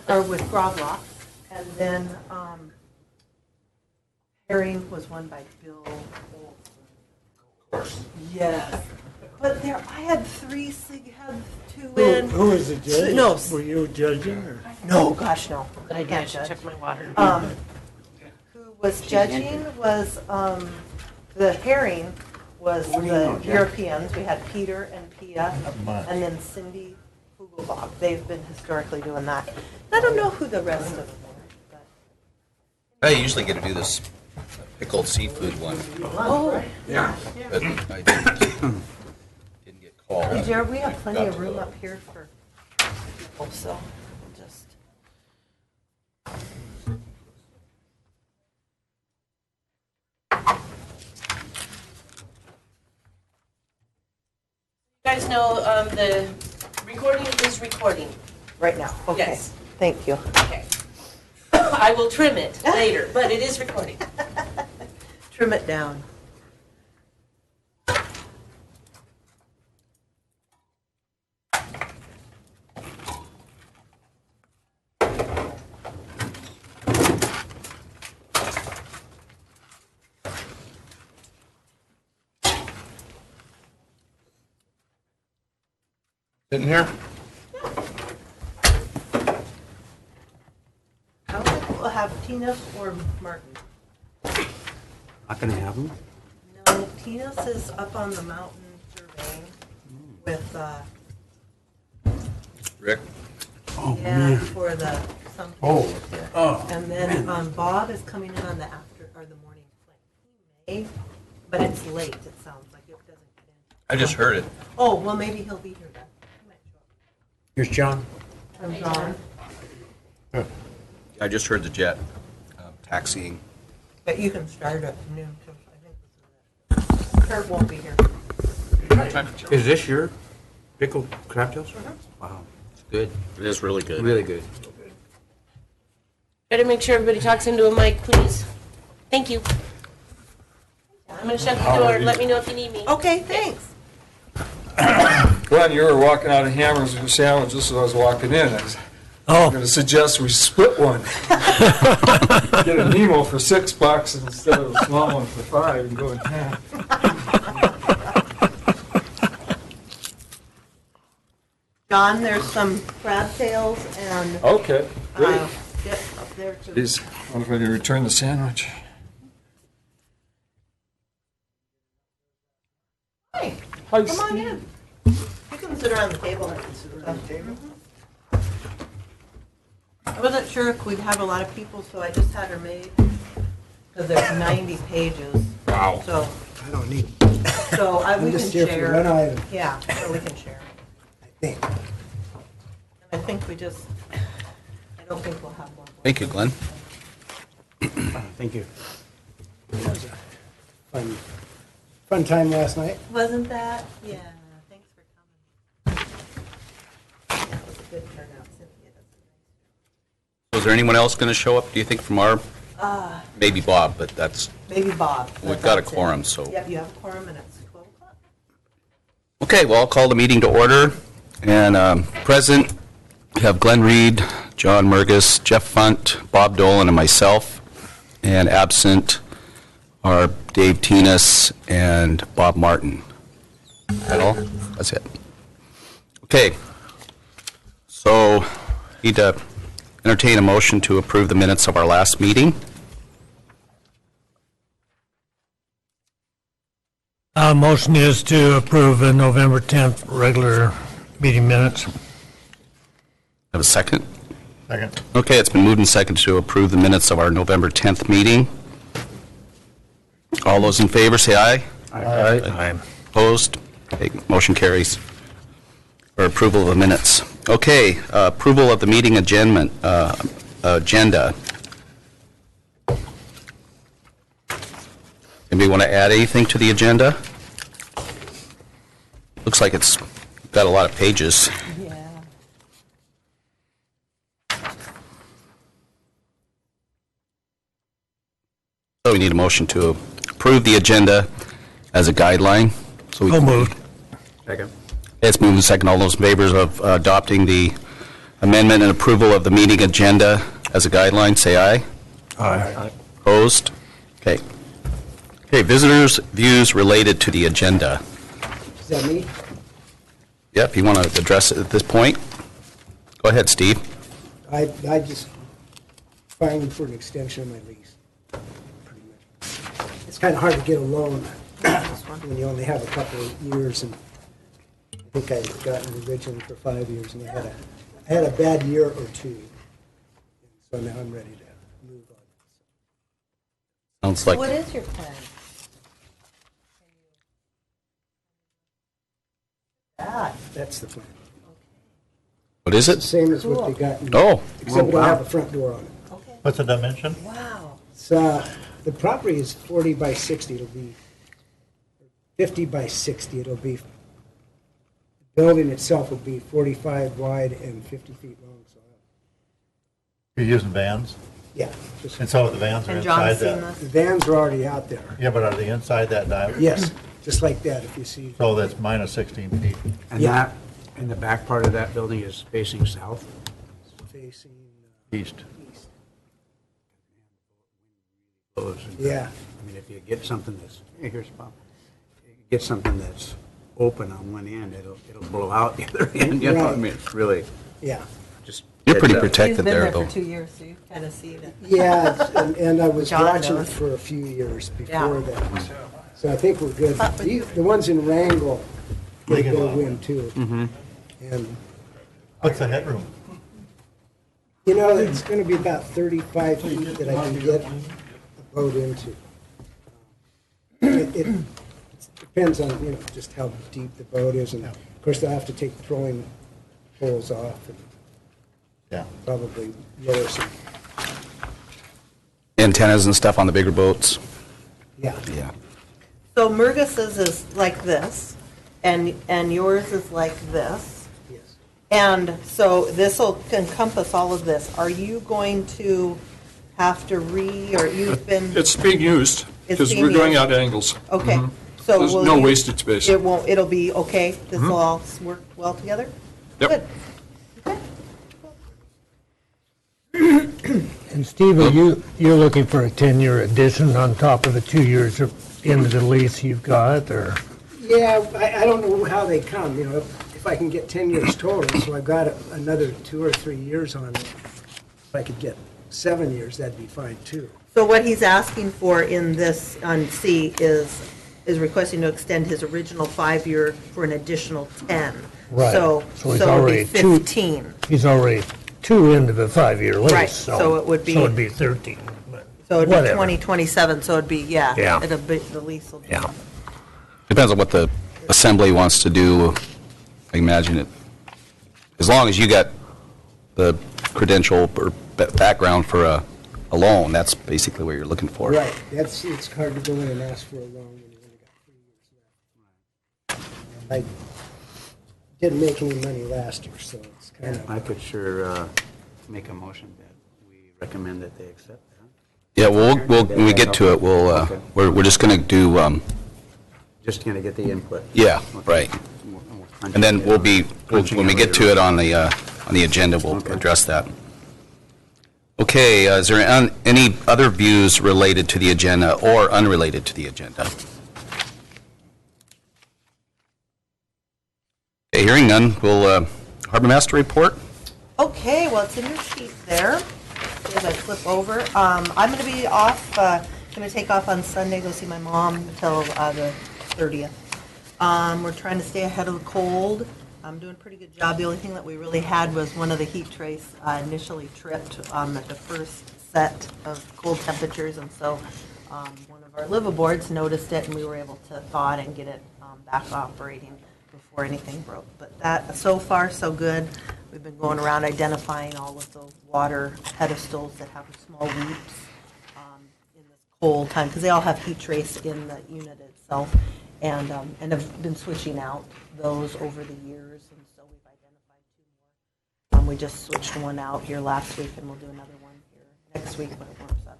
or with Grovlock, and then Herring was won by Bill Olson. Yes. But there, I had 3, Sig had 2 in. Who was the judge? No. Were you judging? Or? No, gosh, no. I did. I should check my water. Who was judging was the Herring was the Europeans. We had Peter and Pia, and then Cindy Fugelbach. They've been historically doing that. I don't know who the rest of them were. But. I usually get to do this pickled seafood one, Oh, Yeah. but I didn't get called. Jared, we have plenty of room up here for people, so we'll just. You guys know the recording is recording. Right now, okay. Yes. Thank you. Okay. I will trim it later, but it is recording. Trim it down. Sitting here? I don't think we'll have Tina's or Martin. Not gonna have them? No, Tina's is up on the mountain surveying with, Rick? Oh, yeah, man. for the something. Oh. And then Bob is coming in on the after, or the morning flight. He may, but it's late, it sounds like it doesn't get in. I just heard it. Oh, well, maybe he'll be here then. He might show Here's John. up. I'm John, I just heard the jet taxiing. but you can start at noon, too. I think this is it. Kurt won't be here. Is this your pickled crab tails? Wow, it's good. It is really good. Really good. Better make sure everybody talks into a mic, please. Thank you. I'm going to shut the door. Let me know if you need me. Okay, thanks. Glenn, you were walking out of Hammers with your sandwich just as I was walking in. I'm going to suggest we split one. Get a Nemo for $6 instead of a small one for $5 and go in half. John, there's some crab tails and Okay, great. get up there too. Please, I wonder if I can return the sandwich. Hi, Hi, come on Steve. in. You can sit around the table. I can sit around the table. I wasn't sure if we'd have a lot of people, so I just had her made, because there's 90 pages. Wow. So, I don't need. we can just here for one share. item, Yeah, so we can share. I think. I think we just, I don't think we'll have one. Thank you, Glenn. Thank you. That was a fun time last night. Wasn't that? Yeah, thanks for coming. That was a good turnout, Cynthia. That's a Was there anyone else going to show up, do you think, from our, maybe Bob, but that's, Maybe Bob. but we've got a that's it. quorum, so. Yep, you have a quorum and it's 12 o'clock. Okay, well, I'll call the meeting to order. And present, we have Glenn Reed, John Mergus, Jeff Funt, Bob Dolan, and myself. And absent are Dave Tinas and Bob Martin. Is that all? That's it. Okay. So, need to entertain a motion to approve the minutes of our last meeting. Motion is to approve the November 10th regular meeting minutes. Have a second? Second. Okay, it's been moved and seconded to approve the minutes of our November 10th meeting. All those in favor, say aye. Aye. Opposed? Okay, motion carries. For approval of the minutes. Okay, approval of the meeting agenda. Anybody want to add anything to the agenda? Looks like it's got a lot of pages. Yeah. So we need a motion to approve the agenda as a guideline. So So moved. Second. It's moved and second. All those in favor of adopting the amendment and approval of the meeting agenda as a guideline, say aye. Aye. Opposed? Okay. Okay, visitors' views related to the agenda. Is that me? Yep, you want to address it at this point? Go ahead, Steve. I just filing for an extension of my lease, pretty much. It's kind of hard to get a loan when you only have a couple of years, and I think I got an originally for 5 years, and I had a bad year or two. So now I'm ready to move on. Sounds like, What is your plan? That's the plan. what is It's the it? same as what they got, Oh, except we don't have a front door on it. Okay. What's the dimension? Wow. The property is 40 by 60. It'll be 50 by 60. It'll be, the building itself will be 45 wide and 50 feet long. So, You're using vans? yeah, just, And so the vans are And inside John's seen that? the this? vans are already out there. Yeah, but are they inside that diamond? Yes, just like that, if you see. So that's minus 16 feet. And Yeah. that, and the back part of that building is facing south? Facing East. east. Close. And- Yeah, I mean, if you get something that's, hey, here's Bob, you get something that's open on one end, it'll blow out the other end, you know, I Right. mean, it's really yeah. just. you're pretty heads up. He's protected been there, there though. for 2 years, so you kind of see it. Yeah, and I was John watching it knows. for a few years Yeah. before that. So I think we're good. The ones in Wrangell get a bit of wind too. And, What's the headroom? you know, it's going to be about 35 feet that I can get a boat into. It depends on, you know, just how deep the boat is. And of course, they'll have to take the trolling poles off and Yeah. probably lower some, Antennas and stuff on the bigger boats? yeah. Yeah. So Murgis's is like this, and yours is like this. Yes. And so this will encompass all of this. Are you going to have to or you've been, It's being used, It's because being we're going used. out angles. okay. So There's will no you- wasted space. It won't, it'll be, okay, this will all work well together? Yep. Good. Okay. And Steve, you're looking for a 10-year addition on top of the 2 years into the lease you've got, or? Yeah, I don't know how they come, you know, if I can get 10 years total, so I've got another 2 or 3 years on it. If I could get 7 years, that'd be fine too. So what he's asking for in this, on C, is requesting to extend his original 5-year for an additional 10. Right. So So he's it'll be already 15. He's already 2 into the 5-year lease. Right, so it would be- So it'd be 13, but So it'd be whatever. 2027, so it'd be, Yeah. it'll be, the lease will be. Yeah. Depends on what the assembly wants to do. I imagine it, as long as you got the credential or background for a loan, that's basically what you're looking for. Right, it's hard to go in and ask for a loan when you only got 3 years left. I didn't make any money last year, so it's kind of, I could sure make a motion that we recommend that they accept that. Yeah, when we get to it, we're just going to do, Just kind of get the input. yeah, right. And then when we get to it on the agenda, we'll Okay. address that. Okay, is there any other views related to the agenda or unrelated to the agenda? Okay, hearing none, will Harbor Master report? Okay, well, it's in your sheet there, as I flip over. I'm going to be off, going to take off on Sunday, go see my mom until the 30th. We're trying to stay ahead of the cold. I'm doing a pretty good job. The only thing that we really had was one of the heat trace initially tripped at the first set of cold temperatures, and so one of our liveaboards noticed it, and we were able to thaw it and get it back operating before anything broke. But that, so far, so good. We've been going around identifying all of the water pedestals that have small leaks in this cold time, because they all have heat trace in the unit itself, and have been switching out those over the years, and so we've identified 2 more. We just switched one out here last week, and we'll do another one here next week when it warms up.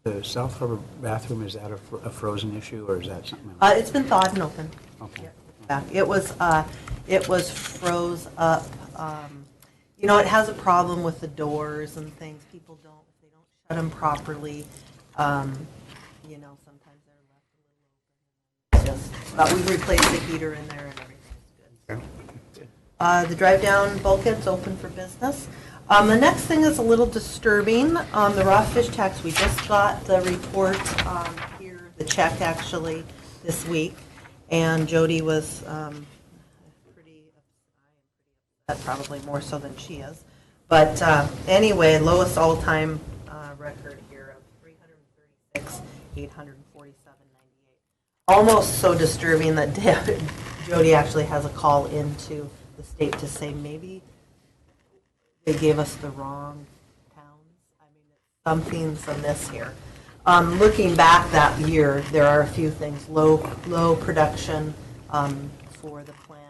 So The South Harbor bathroom, is that a frozen issue, or is that something? it's been thawed and open. Okay. Yeah, it's back. It was froze up. You know, it has a problem with the doors and things. People don't, if they don't shut them properly, you know, sometimes they're left a little open. It's just, but we've replaced the heater in there and everything's good. The drive-down bulkhead's open for business. The next thing is a little disturbing. The raw fish tax, we just got the report here, the check actually, this week. And Jody was pretty upset, probably more so than she is. But anyway, lowest all-time record here of $336,847.98. Almost so disturbing that Jody actually has a call into the state to say maybe they gave us the wrong towns. I mean, something's amiss here. Looking back that year, there are a few things. Low production for the plant.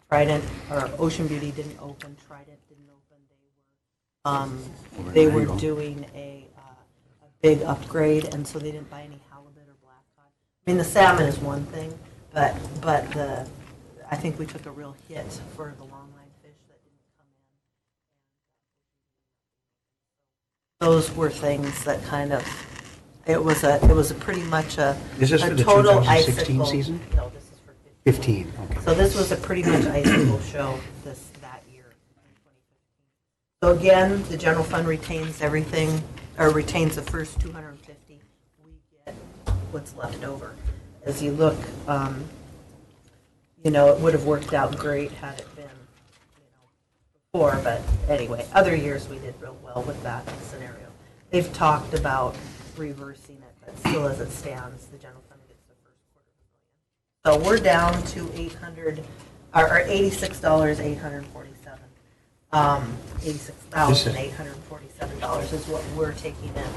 Trident or Ocean Beauty didn't open. Trident didn't open. They were doing a big upgrade, and so they didn't buy any halibut or black cod. I mean, the salmon is one thing, but I think we took a real hit for the longline fish that didn't come in. Those were things that kind of, it was a pretty much a Is this for the total 2016 icicle. season? No, this is for 15, okay. So this was a pretty much icicle show that year. So again, the general fund retains everything, or retains the first 250. We get what's left over. As you look, you know, it would have worked out great had it been, you know, before. But anyway, other years we did real well with that scenario. They've talked about reversing it, but still as it stands, the general fund gets the first $250,000. So we're down to $86,847. $86,847 is what we're taking in.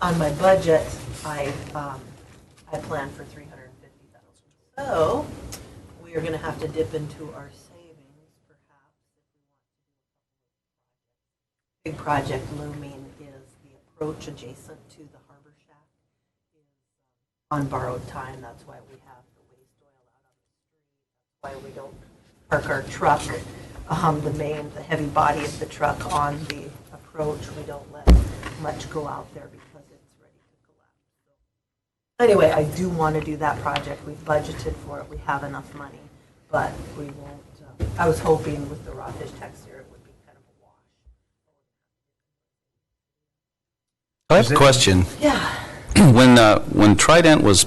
On my budget, I plan for $350,000. So we are going to have to dip into our savings, perhaps, if we want to do a big project looming is the approach adjacent to the Harbor Shack is on borrowed time. That's why we have the waste oil out on the street. That's why we don't park our truck, the heavy body of the truck on the approach. We don't let much go out there because it's ready to collapse. So anyway, I do want to do that project. We've budgeted for it. We have enough money, but we won't. I was hoping with the raw fish tax here it would be kind of a wash. I have a question. Yeah. When Trident was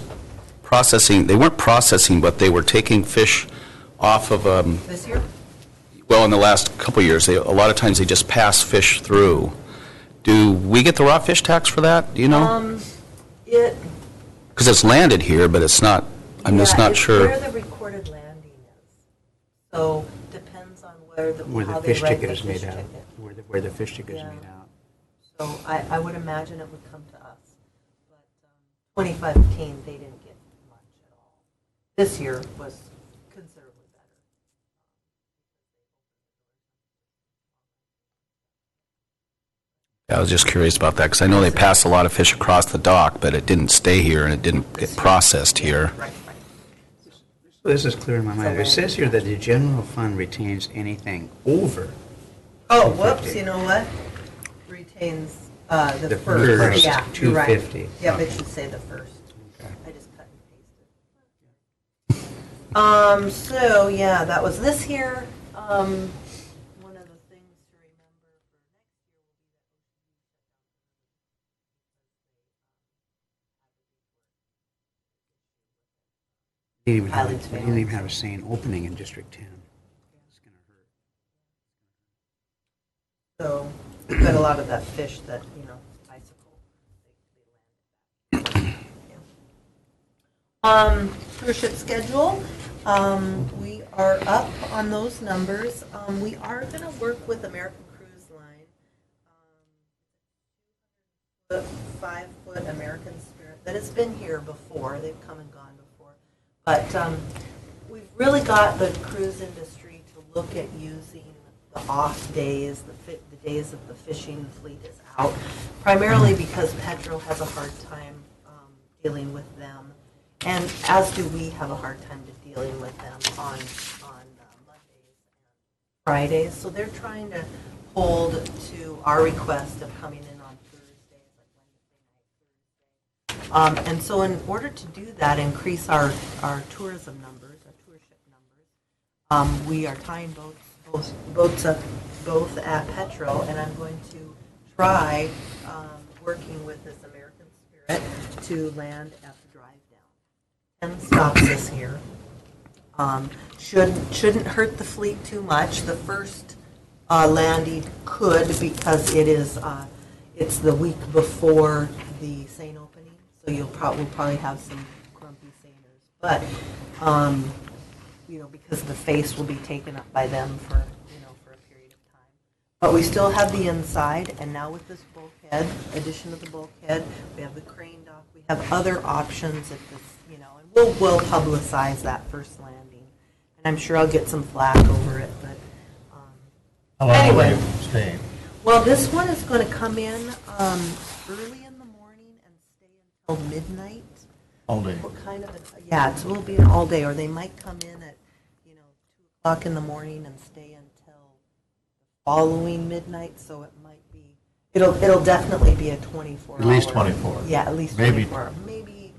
processing, they weren't processing, but they were taking fish off of, This year? well, in the last couple of years, a lot of times they just pass fish through. Do we get the raw fish tax for that? Do you know? It. Because it's landed here, but it's not, I'm just not sure. Where the recorded landing is. So depends on Where how the they fish write ticket the is made fish out. ticket. Where the fish ticket is Yeah. made out. So I would imagine it would come to us. But 2015, they didn't get much at all. This year was considerably better. I was just curious about that, because I know they passed a lot of fish across the dock, but it didn't stay here and it didn't get processed here. Right. So this is clear in my mind. It says here that the general fund retains anything over. Oh, whoops, you know what? Retains the The first. first, Yeah, you're right. 250. Yep, it should say the first. I just cut and pasted. So, yeah, that was this here. One of the things to remember for next year will be that You didn't even have a sane opening in District 10. It's going to hurt. So we've got a lot of that fish that, you know, icicle. Cruise ship schedule. We are up on those numbers. We are going to work with American Cruise Line. The 5-foot American Spirit that has been here before. They've come and gone before. But we've really got the cruise industry to look at using the off days, the days that the fishing fleet is out, primarily because Petro has a hard time dealing with them, and as do we have a hard time dealing with them on Mondays and Fridays. So they're trying to hold to our request of coming in on Thursdays, like Wednesday night, Thursday. And so in order to do that, increase our tourism numbers, our tourship numbers, we are tying boats up both at Petro, and I'm going to try working with this American Spirit to land at the drive down. 10 stops this year. Shouldn't hurt the fleet too much. The first landing could, because it's the week before the Seine opening, so we'll probably have some grumpy Seiners. But because the face will be taken up by them for a period of time. But we still have the inside, and now with this bulkhead, addition of the bulkhead, we have the crane dock. We have other options at this, and we'll publicize that first landing. And I'm sure I'll get some flack over it, but How long anyway. will they stay? Well, this one is going to come in early in the morning and stay until midnight. All day? What kind of it will be an all day, or they might come in at 2:00 in the morning and stay until the following midnight. So it might be it'll definitely be a 24. At least 24. Yeah, at least Maybe- 24.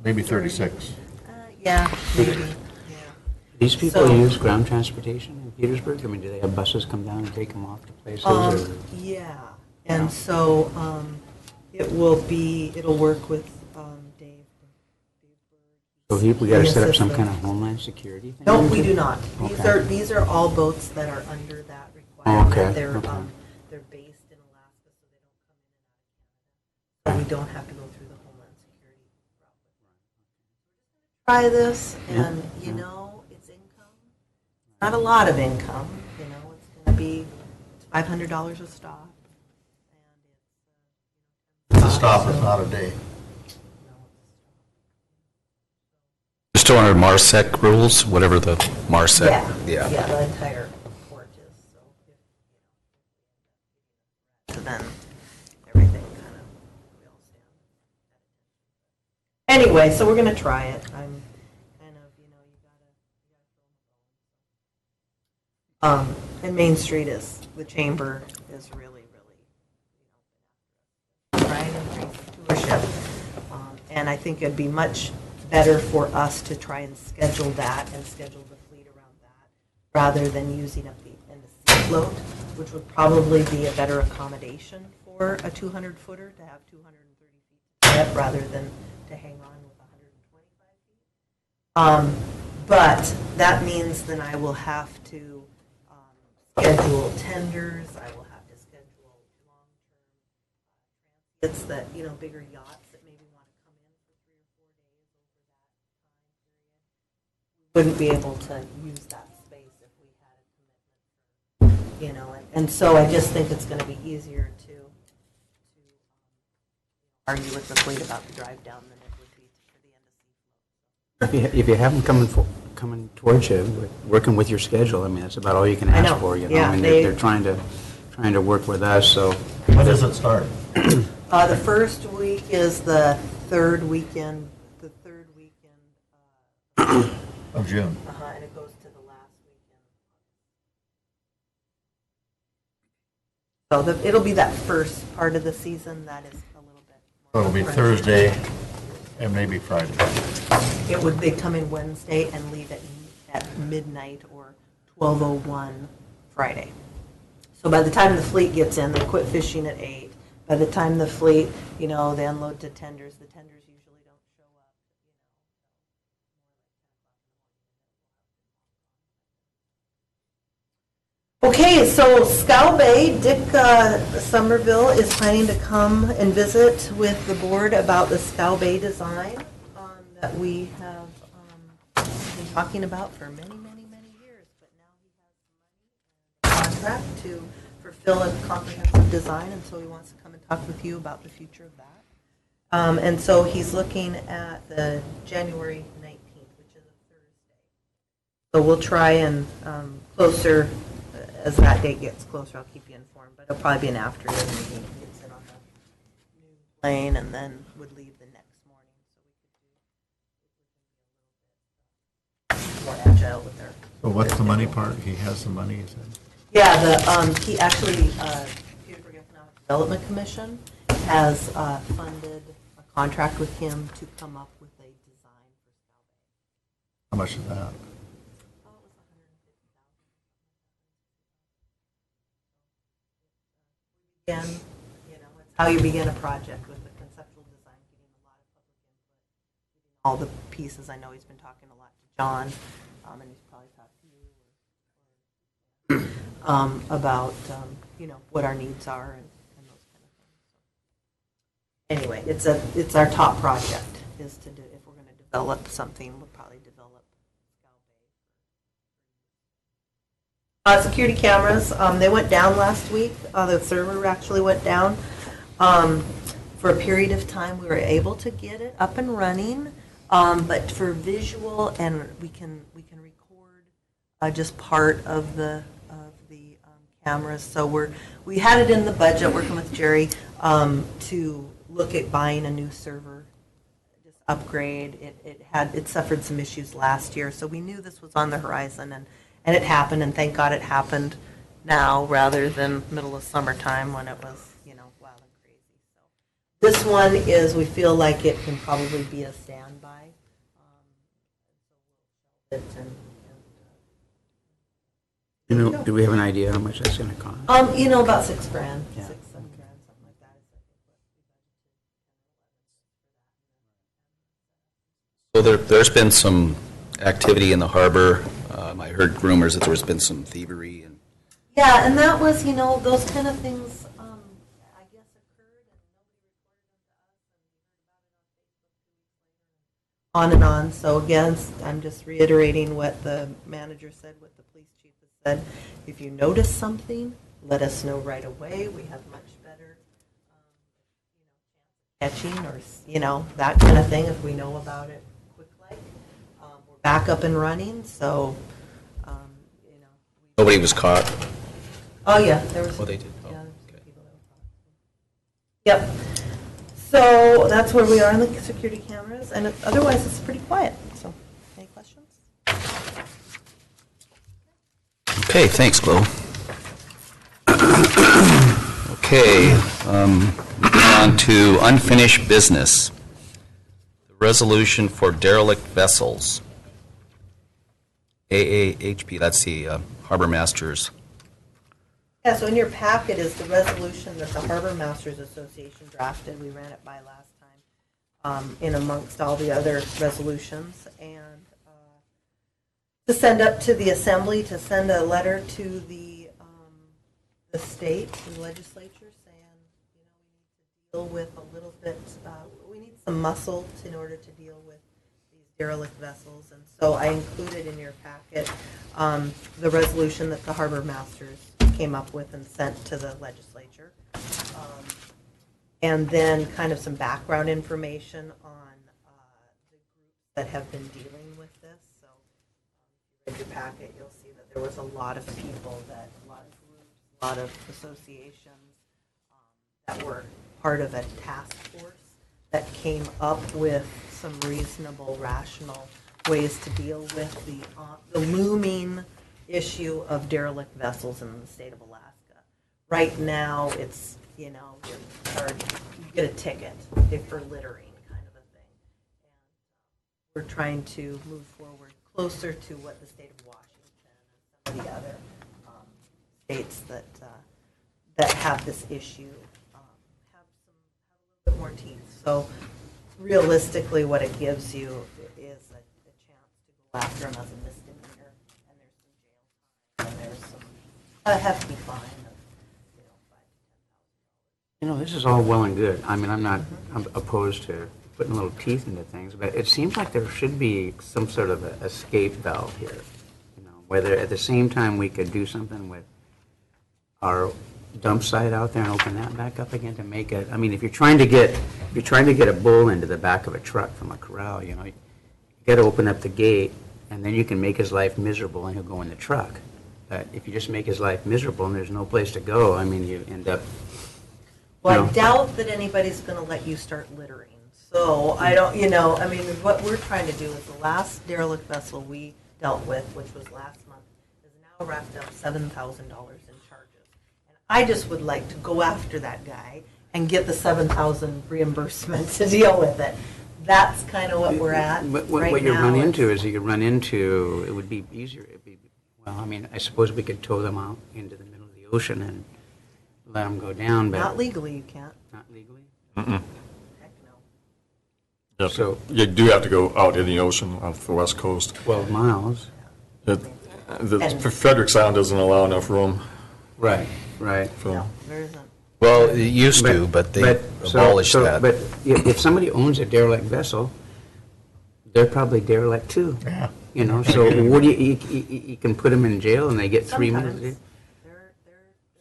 Maybe 36. Yeah, maybe. Yeah. These people So- use ground transportation in Petersburg? I mean, do they have buses come down and take them off to places? Or? Yeah, and so it'll work with Dave. So we got to set up some assistant. kind of homeland security thing? No, we do not. Okay. These are all boats that are under that requirement. Okay, They're okay. They're based in Alaska, so they don't come in and out of Canada. So we don't have to go through the homeland security route. Try this, and it's income. Not a lot of income. It's going to be $500 a stop, and It's a stop, it's not a day. You're still under MARSEC rules, whatever the MARSEC. Yeah, the entire port is, so then everything kind of wheels down. Anyway, so we're going to try it. I'm kind of, you got to and Main Street the chamber is really, trying to increase tourship. And I think it'd be much better for us to try and schedule that and schedule the fleet around that rather than using up the sea float, which would probably be a better accommodation for a 200-footer to have 230 feet to get rather than to hang on with 125 feet. But that means then I will have to schedule tenders. I will have to schedule long-term transits that, bigger yachts that maybe want to come in for 3 or 4 days over that time period. Wouldn't be able to use that space if we had a commitment, and so I just think it's going to be easier to argue with the fleet about the drive down than it would be for the end of sea. If you have them coming towards you, working with your schedule, I mean, that's about all you can I ask know. for. Yeah, I mean, they- they're trying to work with us, so. When does it start? The first week is the third weekend. Of June. And it goes to the last weekend. So it'll be that first part of the season that is a little bit more. So it'll be crunchy. Thursday and maybe Friday. They come in Wednesday and leave at midnight or 12:01 Friday. So by the time the fleet gets in, they quit fishing at 8. By the time the fleet, they unload to tenders. The tenders usually don't show up. Okay, so Scow Bay, Dick Somerville is planning to come and visit with the board about the Scow Bay design that we have been talking about for many, many, many years. But now he has the money and contract to fulfill a comprehensive design, and so he wants to come and talk with you about the future of that. And so he's looking at the January 19th, which is a Thursday. So we'll try and closer, as that date gets closer, I'll keep you informed. But it'll probably be an afternoon meeting. He gets in on the noon plane and then would leave the next morning. So we could be a little bit more agile with their. So what's the money part? He has the money, you said? Yeah, he actually Development Commission has funded a contract with him to come up with a design for Scout Bay. How much is that? Oh, it was $150,000. Again, it's how you begin a project with the conceptual design, getting a lot of public input, getting all the pieces. I know he's been talking a lot to John, and he's probably talked to you about what our needs are and those kind of things. Anyway, it's our top project is to do, if we're going to develop something, we'll probably develop Scout Bay. Security cameras, they went down last week. The server actually went down. For a period of time, we were able to get it up and running, but for visual, and we can record just part of the cameras. So we had it in the budget, working with Jerry, to look at buying a new server, just upgrade. It suffered some issues last year, so we knew this was on the horizon, and it happened, and thank God it happened now rather than middle of summertime when it was wild and crazy. So this one is, we feel like it can probably be a standby. Do we have an idea how much that's going to cost? About $6,000, Yeah. $6-7 grand, something like that. So there's been some activity in the harbor. I heard rumors that there's been some thievery. Yeah, and that was, those kind of things, I guess, occurred, and nobody reported them to us, and we heard about it on Facebook 2 weeks later. On and on. So again, I'm just reiterating what the manager said, what the police chief has said. If you notice something, let us know right away. We have much better catching or, that kind of thing if we know about it quick like. We're back up and running, so, Nobody was caught. Oh, yeah, there was. Oh, they did? Oh, Yeah, there was some okay. people that were caught. Yep. So that's where we are on the security cameras, and otherwise it's pretty quiet. So, any questions? Okay, thanks, Glo. Okay, moving on to unfinished business. The resolution for derelict vessels. AAHP, that's the Harbor Masters. Yeah, so in your packet is the resolution that the Harbor Masters Association drafted. We ran it by last time in amongst all the other resolutions. And to send up to the Assembly, to send a letter to the state, the legislature, saying, we need to deal with a little bit, we need some muscle in order to deal with these derelict vessels. And so I included in your packet the resolution that the Harbor Masters came up with and sent to the legislature. And then kind of some background information on the groups that have been dealing with this. So if you read your packet, you'll see that there was a lot of people, a lot of groups, a lot of associations that were part of a task force that came up with some reasonable, rational ways to deal with the looming issue of derelict vessels in the state of Alaska. Right now, it's, you get a ticket for littering kind of a thing. And we're trying to move forward closer to what the state of Washington and some of the other states that have this issue have a little bit more teeth. So realistically, what it gives you is a chance to go after them as a misdemeanor, and there's some jail time, and there's some a hefty fine of $5,000 to $10,000. This is all well and good. I mean, I'm opposed to putting little teeth into things, but it seems like there should be some sort of a escape valve here. Whether at the same time we could do something with our dump site out there and open that back up again to make it. I mean, if you're trying to get a bull into the back of a truck from a corral, you got to open up the gate, and then you can make his life miserable, and he'll go in the truck. But if you just make his life miserable and there's no place to go, I mean, you end up. Well, I doubt that anybody's going to let you start littering. So I don't, I mean, what we're trying to do is the last derelict vessel we dealt with, which was last month, is now wrapped up $7,000 in charges. And I just would like to go after that guy and get the 7,000 reimbursement to deal with it. That's kind of what we're at But right what you now. run into is it would be easier, well, I mean, I suppose we could tow them out into the middle of the ocean and let them go down, but. Not legally, you can't. Not legally? Heck no. Yeah, So- you do have to go out in the ocean off the west coast. 12 miles. Frederick Sound doesn't allow enough room Right, right. for. No, there isn't. Well, it used to, but they abolished that. But if somebody owns a derelict vessel, they're probably derelict too. Yeah. You know, so what do you can put them in jail and they get 3 minutes.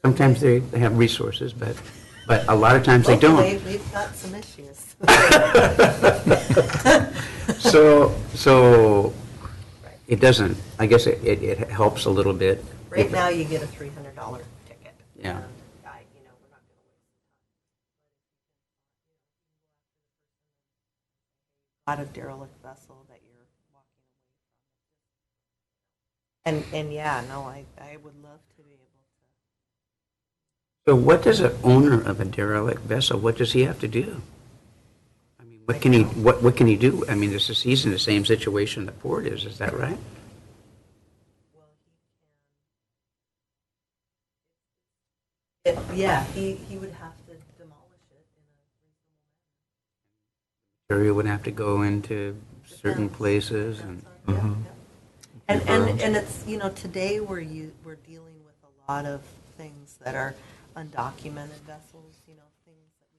Sometimes. Sometimes they have resources, but a lot of times they don't. Locally, we've got some issues. So it doesn't, I guess it helps a little bit. Right now, you get a $300 ticket. Yeah. And we're not going to waste time. A lot of derelict vessel that you're walking away from. And yeah, no, I would love to be able to. So what does an owner of a derelict vessel, what does he have to do? I mean, what can he do? I mean, he's in the same situation the port is that right? Yeah, he would have to demolish it in a Or he would have to go into certain places and. yeah. And it's, today we're dealing with a lot of things that are undocumented vessels, things that we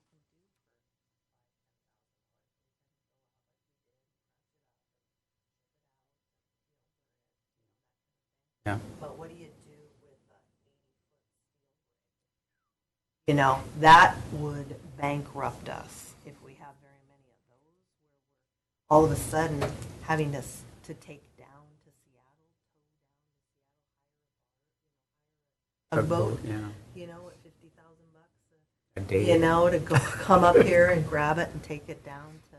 can Yeah. do. But what do you do with that would bankrupt us if we have very many of those, where we're all of a sudden having to take down to Seattle, a boat, Yeah. at $50,000 A day. to go come up here and grab it and take it down to,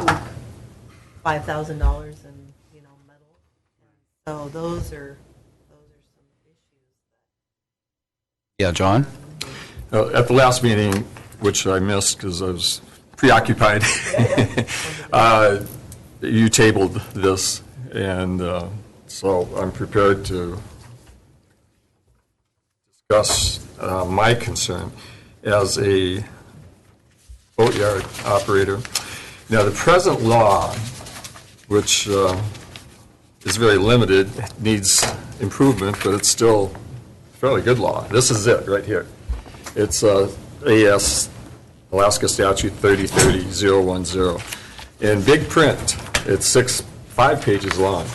recoup $5,000 in, metal. So those are some issues. Yeah, John? At the last meeting, which I missed because I was preoccupied, you tabled this, and so I'm prepared to discuss my concern as a boatyard operator. Now, the present law, which is very limited, needs improvement, but it's still a fairly good law. This is it right here. It's AS, Alaska Statute 3030-010. In big print, it's 5 pages long.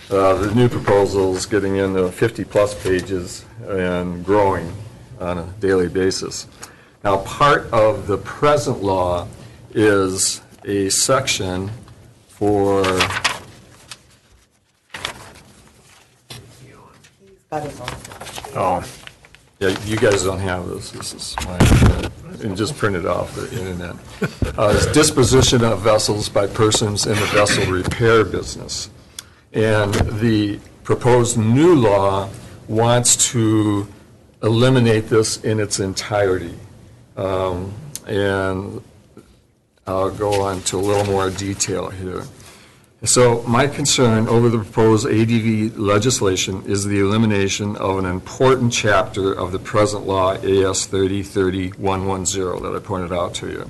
The new proposal is getting into 50-plus pages and growing on a daily basis. Now, part of the present law is a section for He's got his own stuff. Oh, yeah, you guys don't have this. This is mine. And just print it off the internet. It's disposition of vessels by persons in the vessel repair business. And the proposed new law wants to eliminate this in its entirety. And I'll go on to a little more detail here. So my concern over the proposed ADV legislation is the elimination of an important chapter of the present law, AS 3030-110, that I pointed out to you.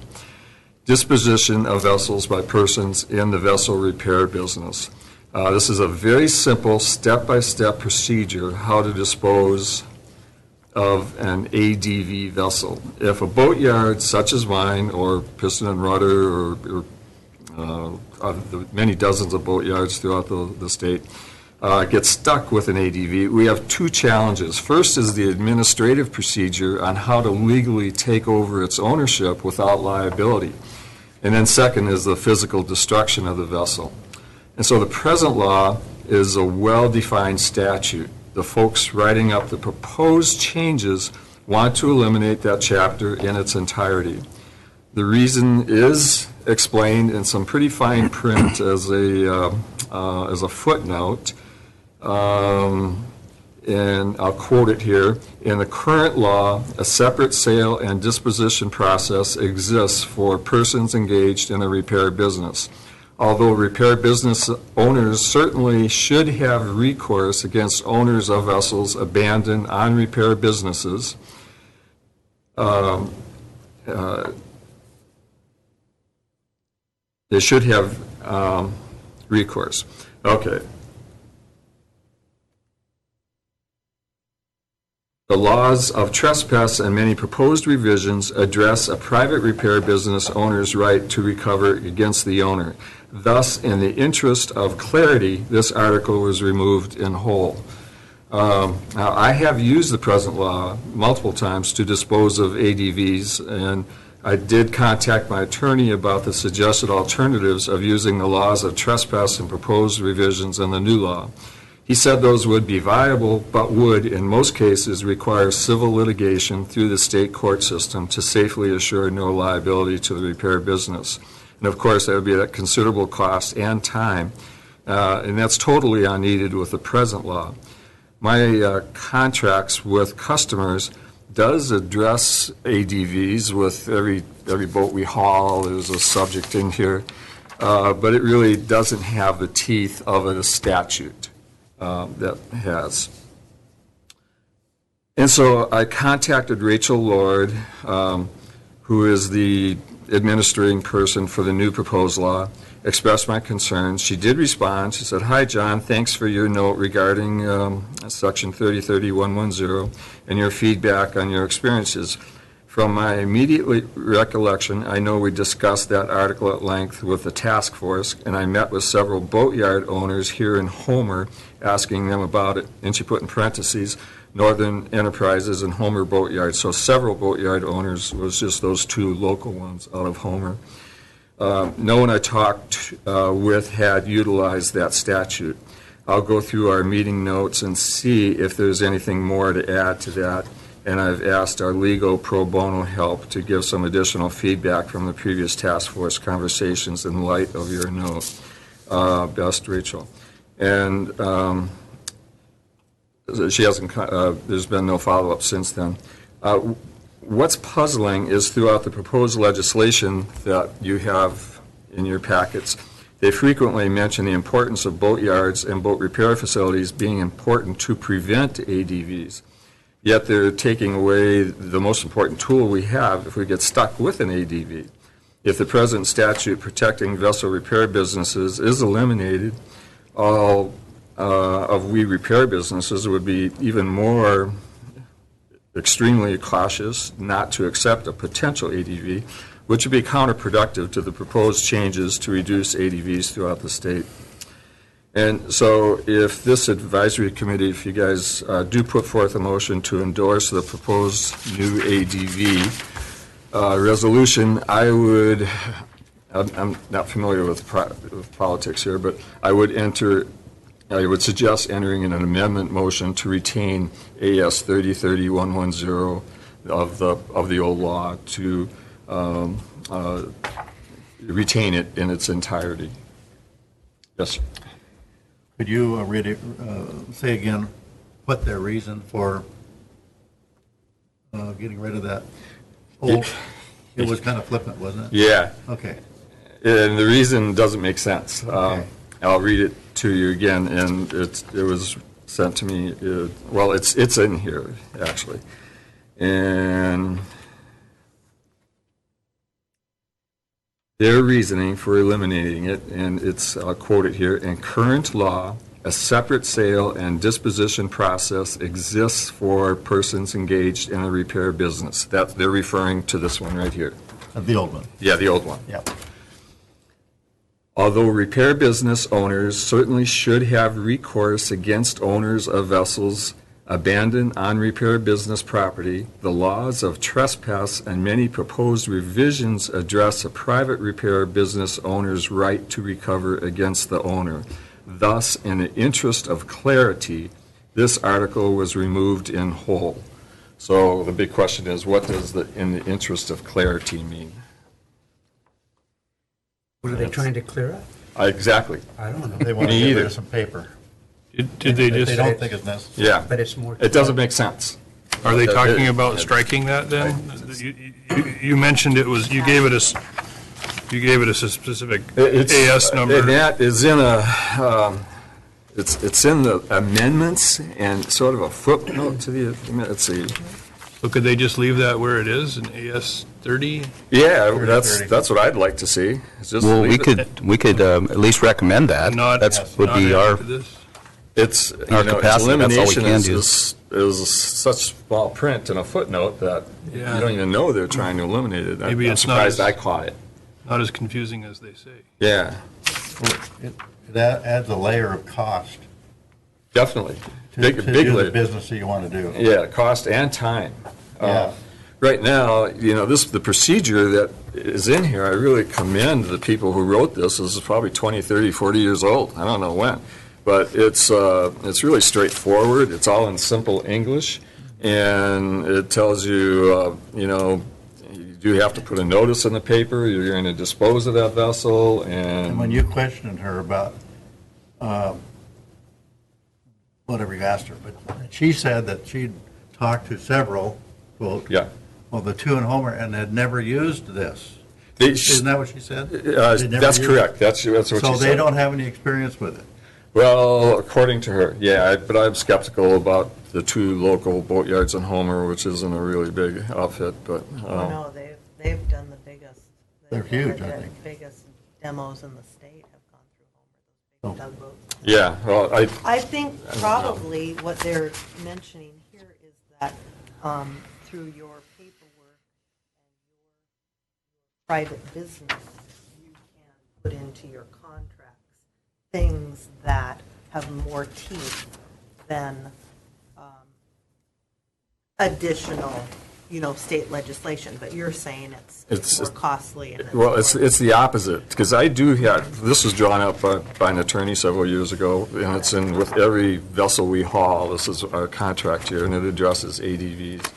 Disposition of vessels by persons in the vessel repair business. This is a very simple step-by-step procedure how to dispose of an ADV vessel. If a boatyard such as mine, or Piston and Rudder, or of the many dozens of boatyards throughout the state, gets stuck with an ADV, we have 2 challenges. First is the administrative procedure on how to legally take over its ownership without liability. And then second is the physical destruction of the vessel. And so the present law is a well-defined statute. The folks writing up the proposed changes want to eliminate that chapter in its entirety. The reason is explained in some pretty fine print as a footnote and I'll quote it here, "In the current law, a separate sale and disposition process exists for persons engaged in a repair business. Although repair business owners certainly should have recourse against owners of vessels abandoned on repair businesses, they should have recourse." Okay. The laws of trespass and many proposed revisions address a private repair business owner's right to recover against the owner. Thus, in the interest of clarity, this article was removed in whole. Now, I have used the present law multiple times to dispose of ADVs, and I did contact my attorney about the suggested alternatives of using the laws of trespass and proposed revisions in the new law. He said those would be viable, but would, in most cases, require civil litigation through the state court system to safely assure no liability to the repair business. And of course, that would be at considerable cost and time, and that's totally unneeded with the present law. My contracts with customers does address ADVs with every boat we haul. There's a subject in here, but it really doesn't have the teeth of a statute. That has. And so I contacted Rachel Lord, who is the administrating person for the new proposed law, expressed my concerns. She did respond. She said, "Hi, John, thanks for your note regarding Section 3030-110 and your feedback on your experiences. From my immediate recollection, I know we discussed that article at length with the task force, and I met with several boatyard owners here in Homer asking them about it." And she put in parentheses, Northern Enterprises and Homer Boatyard. So several boatyard owners, was just those two local ones out of Homer. No one I talked with had utilized that statute. I'll go through our meeting notes and see if there's anything more to add to that. And I've asked our legal pro bono help to give some additional feedback from the previous task force conversations in light of your note. Best, Rachel. And she hasn't, there's been no follow-up since then. What's puzzling is throughout the proposed legislation that you have in your packets, they frequently mention the importance of boatyards and boat repair facilities being important to prevent ADVs. Yet they're taking away the most important tool we have if we get stuck with an ADV. If the present statute protecting vessel repair businesses is eliminated, all of we repair businesses would be even more extremely cautious not to accept a potential ADV, which would be counterproductive to the proposed changes to reduce ADVs throughout the state. And so if this advisory committee, if you guys do put forth a motion to endorse the proposed new ADV resolution, I'm not familiar with politics here, but I would suggest entering in an amendment motion to retain AS 3030-110 of the old law, to retain it in its entirety. Yes, sir. Could you say again what their reason for getting rid of that? It was kind of flippant, wasn't it? Yeah. Okay. And the reason doesn't make sense. Okay. I'll read it to you again, and it was sent to me. Well, it's in here, actually. And their reasoning for eliminating it, and it's, I'll quote it here, "In current law, a separate sale and disposition process exists for persons engaged in a repair business." That they're referring to this one right here. The old one. Yeah, the old one. Yeah. Although repair business owners certainly should have recourse against owners of vessels abandoned on repair business property, the laws of trespass and many proposed revisions address a private repair business owner's right to recover against the owner. Thus, in the interest of clarity, this article was removed in whole. So the big question is, what does the "in the interest of clarity" mean? What are they trying to clear up? Exactly. I don't know. They want to Me get rid either. of some paper. Did they If they just, don't think it's necessary. Yeah. But it's more. It doesn't make sense. are they It- talking it- about striking that then? You mentioned it was, you gave it a specific AS number. And that is in it's in the amendments and sort of a footnote to the, let's see. So could they just leave that where it is in AS 30? Yeah, 30. that's what I'd like to see. is just Well, leave we it. could at least recommend that. Not, That's would not be add our, to this? It's, you our know, capacity, that's all we elimination can do. is such small print in a footnote that you Yeah. don't even know they're trying to eliminate it. Maybe I'm it's not surprised as- I caught it. Not as confusing as they say. Yeah, It adds a layer of cost definitely. to Big do the lift. business that you want to do. Yeah, cost and time. Yeah. Right now, you know, the procedure that is in here, I really commend the people who wrote this. This is probably 20, 30, 40 years old. I don't know when. But it's really straightforward. It's all in simple English. And it tells you, you know, you do have to put a notice in the paper. You're going to dispose of that vessel. And when you questioned her about whatever you asked her, but she said that she'd talked to several, well, Yeah. the two in Homer, and had never used this. They- Isn't that what she said? They'd never That's used correct. it? That's what she said. So they don't have any experience with it. Well, according to her, yeah, but I'm skeptical about the two local boatyards in Homer, which isn't a really big outfit, but, Oh, no, they've done the biggest. They're huge, I the think. Biggest demos in the state have gone through Homer, those big tugboats. yeah, well, I think probably what they're mentioning here is that through your paperwork and your private business, you can put into your contracts things that have more teeth than additional, state legislation. But you're saying it's more costly. And well, it's the opposite, because I do have, this was drawn up by an attorney several years ago, and it's in with every vessel we haul. This is our contract here, and it addresses ADVs.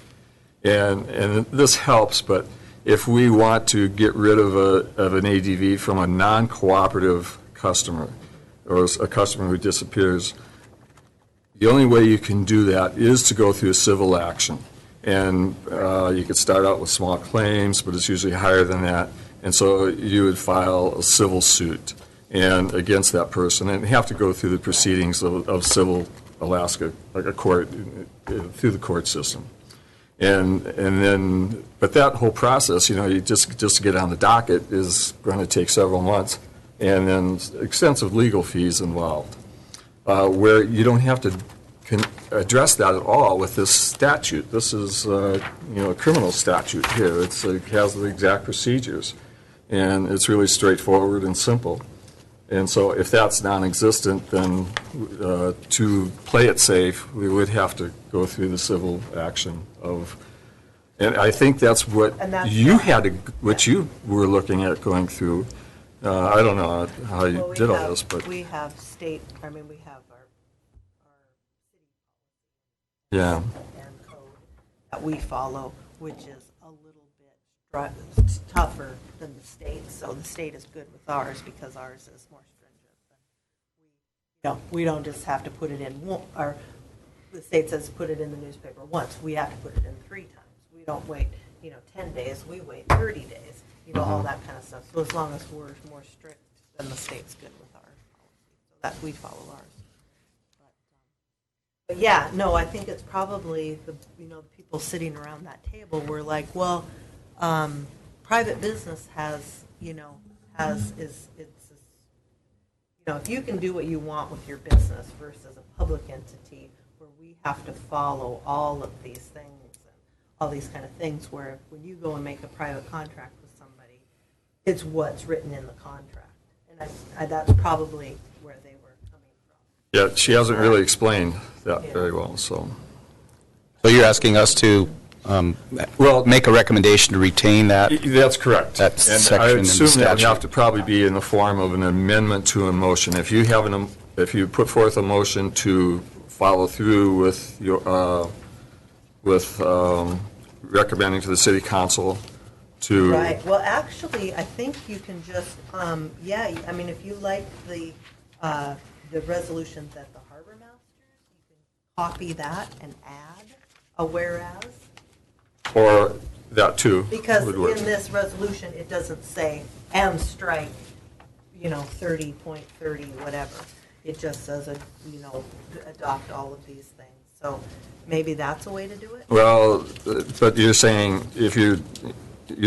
And this helps, but if we want to get rid of an ADV from a non-cooperative customer, or a customer who disappears, the only way you can do that is to go through a civil action. And you could start out with small claims, but it's usually higher than that. And so you would file a civil suit and against that person, and have to go through the proceedings of civil Alaska, like a court, through the court system. And then, but that whole process, you just to get on the docket is going to take several months, and then extensive legal fees involved, where you don't have to address that at all with this statute. This is, a criminal statute here. It has the exact procedures, and it's really straightforward and simple. And so if that's non-existent, then to play it safe, we would have to go through the civil action of, and I think that's what what you were looking at going through. I don't know how you did all this, but. We have we have our Yeah. and code that we follow, which is a little bit tougher than the state. So the state is good with ours because ours is more stringent. We don't just have to put it in the state says put it in the newspaper once. We have to put it in 3 times. We don't wait, 10 days. We wait 30 days. All that kind of stuff. So as long as we're more strict, then the state's good with our policy. So that we follow ours. But yeah, no, I think it's probably the people sitting around that table were like, well, private business if you can do what you want with your business versus a public entity where we have to follow all of these things and all these kind of things, where when you go and make a private contract with somebody, it's what's written in the contract. And that's probably where they were coming from. Yeah, she hasn't really explained that very well, so. so you're asking us to make a recommendation to retain that? That's correct. That And section I in the assume that would statute. have to probably be in the form of an amendment to a motion. If you put forth a motion to follow through with your, recommending to the city council to. Right, well, actually, I think you can just, if you like the the resolution that the harbor masters, you can copy that and add a whereas. Or that too Because would work. in this resolution, it doesn't say, and strike, 30.30, whatever. It just says, adopt all of these things. So maybe that's a way to do it? Well, but you're saying if you're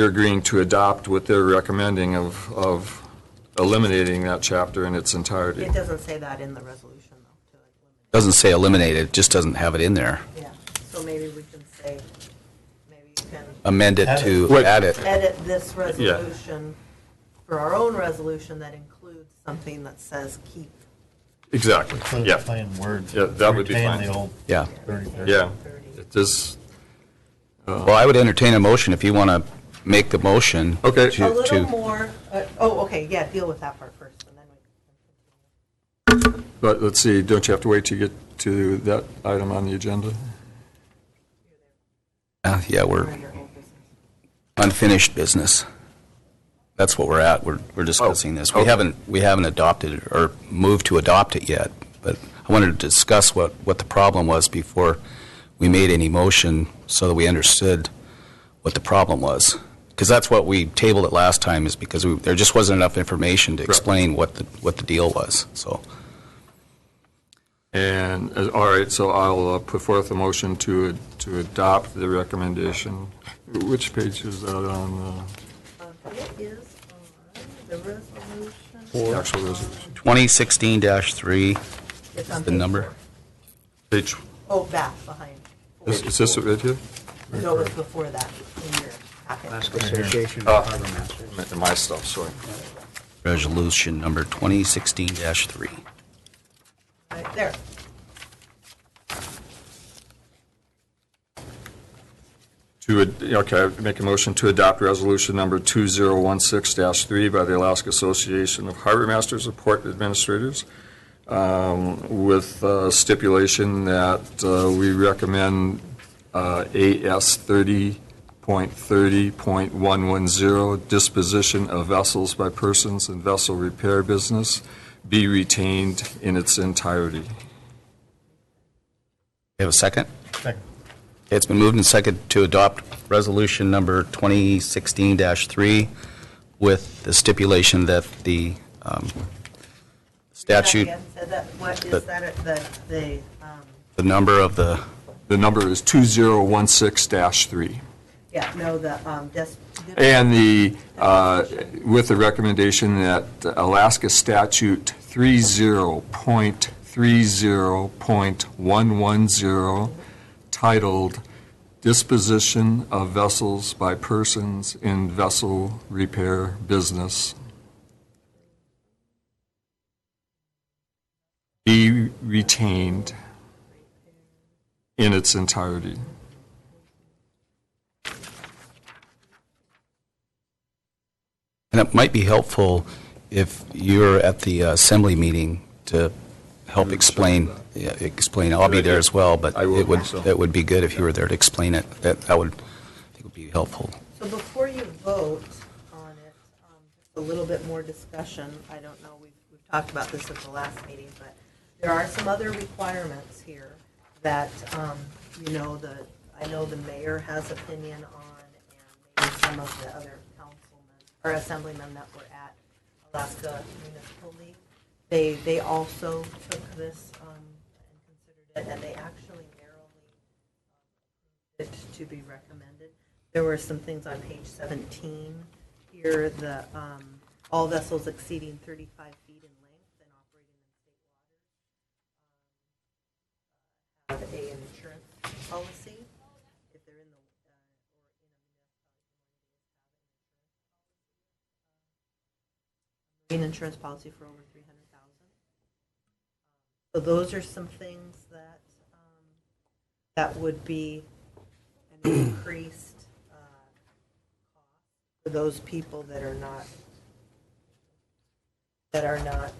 agreeing to adopt what they're recommending of eliminating that chapter in its entirety. It doesn't say that in the resolution, though, to eliminate. Doesn't say eliminate it, just doesn't have it in there. Yeah, so maybe we can say, maybe you can Amend it to What- add it. edit this resolution for our own resolution that includes something that says keep. Exactly, Put yeah. it plain words. Yeah, that would be Retain fine. the old Yeah. 30. Yeah, it just, Well, I would entertain a motion if you want to make the motion. Okay. A to- little to- more, okay, yeah, deal with that part first, and then we. but let's see, don't you have to wait to get to that item on the agenda? Yeah, we're unfinished business. That's what we're at. We're discussing this. We okay. haven't adopted it or moved to adopt it yet, but I wanted to discuss what the problem was before we made any motion so that we understood what the problem was. Because that's what we tabled it last time, is because there just wasn't enough information to explain what the deal was, so. And, all right, so I'll put forth a motion to adopt the recommendation. Which page is that on? It is on the resolution. The actual resolution. 2016-3 It's is on the page number. 4. Page, Oh, back, behind. is this it right here? No, it's before that, in your packet. Alaska Association Oh. of Harbor Masters. My stuff, sorry. Resolution number 2016-3. Right there. Okay, I make a motion to adopt resolution number 2016-3 by the Alaska Association of Harbor Masters and Port Administrators, with stipulation that we recommend AS 30.30.110, disposition of vessels by persons and vessel repair business, be retained in its entirety. You have a second? Second. It's been moved and seconded to adopt resolution number 2016-3 with the stipulation that the statute, Say that again. So that, what is the- that, the number of the, The number is 2016-3. yeah, no, the, And with the recommendation that Alaska Statute 30.30.110, titled Disposition of Vessels by Persons in Vessel Repair Business, be retained in its entirety. and it might be helpful if you're at the assembly meeting to help explain. I'll be there as well, but I will it would, also. it would be good if you were there to explain it. That would, I think would be helpful. So before you vote on it, just a little bit more discussion. I don't know, we've talked about this at the last meeting, but there are some other requirements here that, I know the mayor has opinion on, and maybe some of the other councilmen, or assemblymen that were at Alaska Municipal League. They also took this and considered it, and they actually narrowly it to be recommended. There were some things on page 17 here, the all vessels exceeding 35 feet in length and operating in state waters have an insurance policy. If they're in the marine insurance policy for over 300,000. So those are some things that that would be an increased cost for those people that are not that are not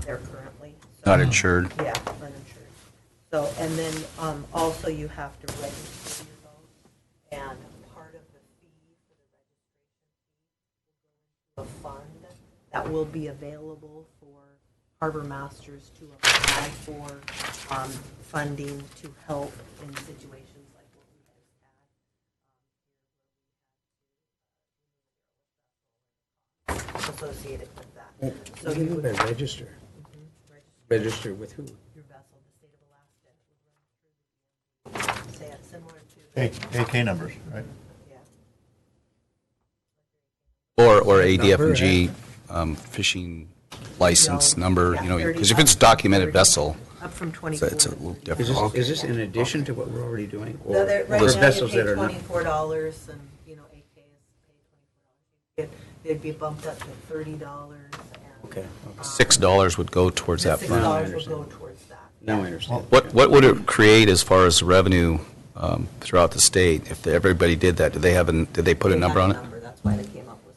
there currently. So, Not insured. yeah, uninsured. So, and then also you have to register your boat. that will be available for harbor masters to apply for funding to help in situations like what we just had associated with that. So What do you mean by register? Register with who? your vessel, the state of Alaska, would run through, say it similar to. AK numbers, right? Yeah. Or ADF&G fishing license number, you know, because if it's a documented vessel, Up from so 24. it's a little Is different. this in addition to what we're already doing? No, Or right for now you vessels pay that are not? $24 and, you know, AK is paid $24. It'd be bumped up to $30 and. Okay. $6 would go towards that $6 fund. I will understand. go towards that. Now I understand. What would it create as far as revenue throughout the state? If everybody did that, did they put a number on it? That's why they came up with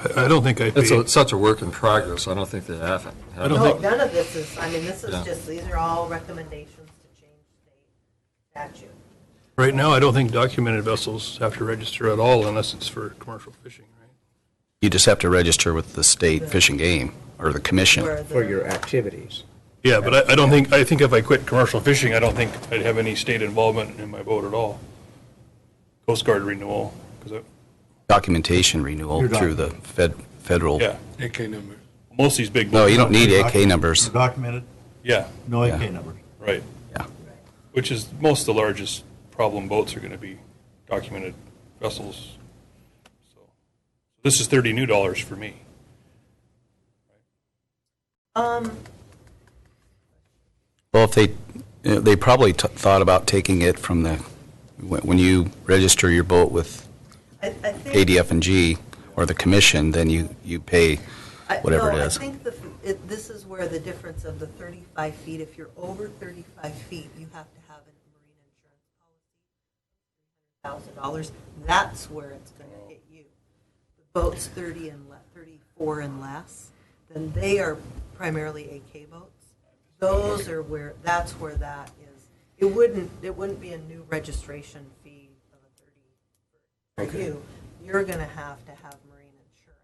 6. I don't think I It's paid, such a work in progress, I don't think they have it. I don't No, think- none of this is, I mean, this is Yeah. just, these are all recommendations to change state statute. right now, I don't think documented vessels have to register at all unless it's for commercial fishing, right? You just have to register with the state fish and game, or the commission. Where For the- your activities. Yeah, but I don't think, I think if I quit commercial fishing, I don't think I'd have any state involvement in my boat at all. Coast Guard renewal, because, Documentation renewal You're through the federal. yeah. AK number. Most of these big No, boats. you don't need AK numbers. Documented, Yeah, no AK Yeah. numbers. right. Yeah. Which is, most of the largest problem boats are going to be documented vessels. So this is $30 new for me. Well, if they probably thought about taking it from the, when you register your boat with I think. ADF&G or the commission, then you pay whatever it is. I think this is where the difference of the 35 feet, if you're over 35 feet, you have to have a marine insurance policy, $1,000. That's where it's going to hit you. The boats 34 and less, then they are primarily AK boats. Those are where, that's where that is. It wouldn't be a new registration fee of a 30 for you. You're going to have marine insurance.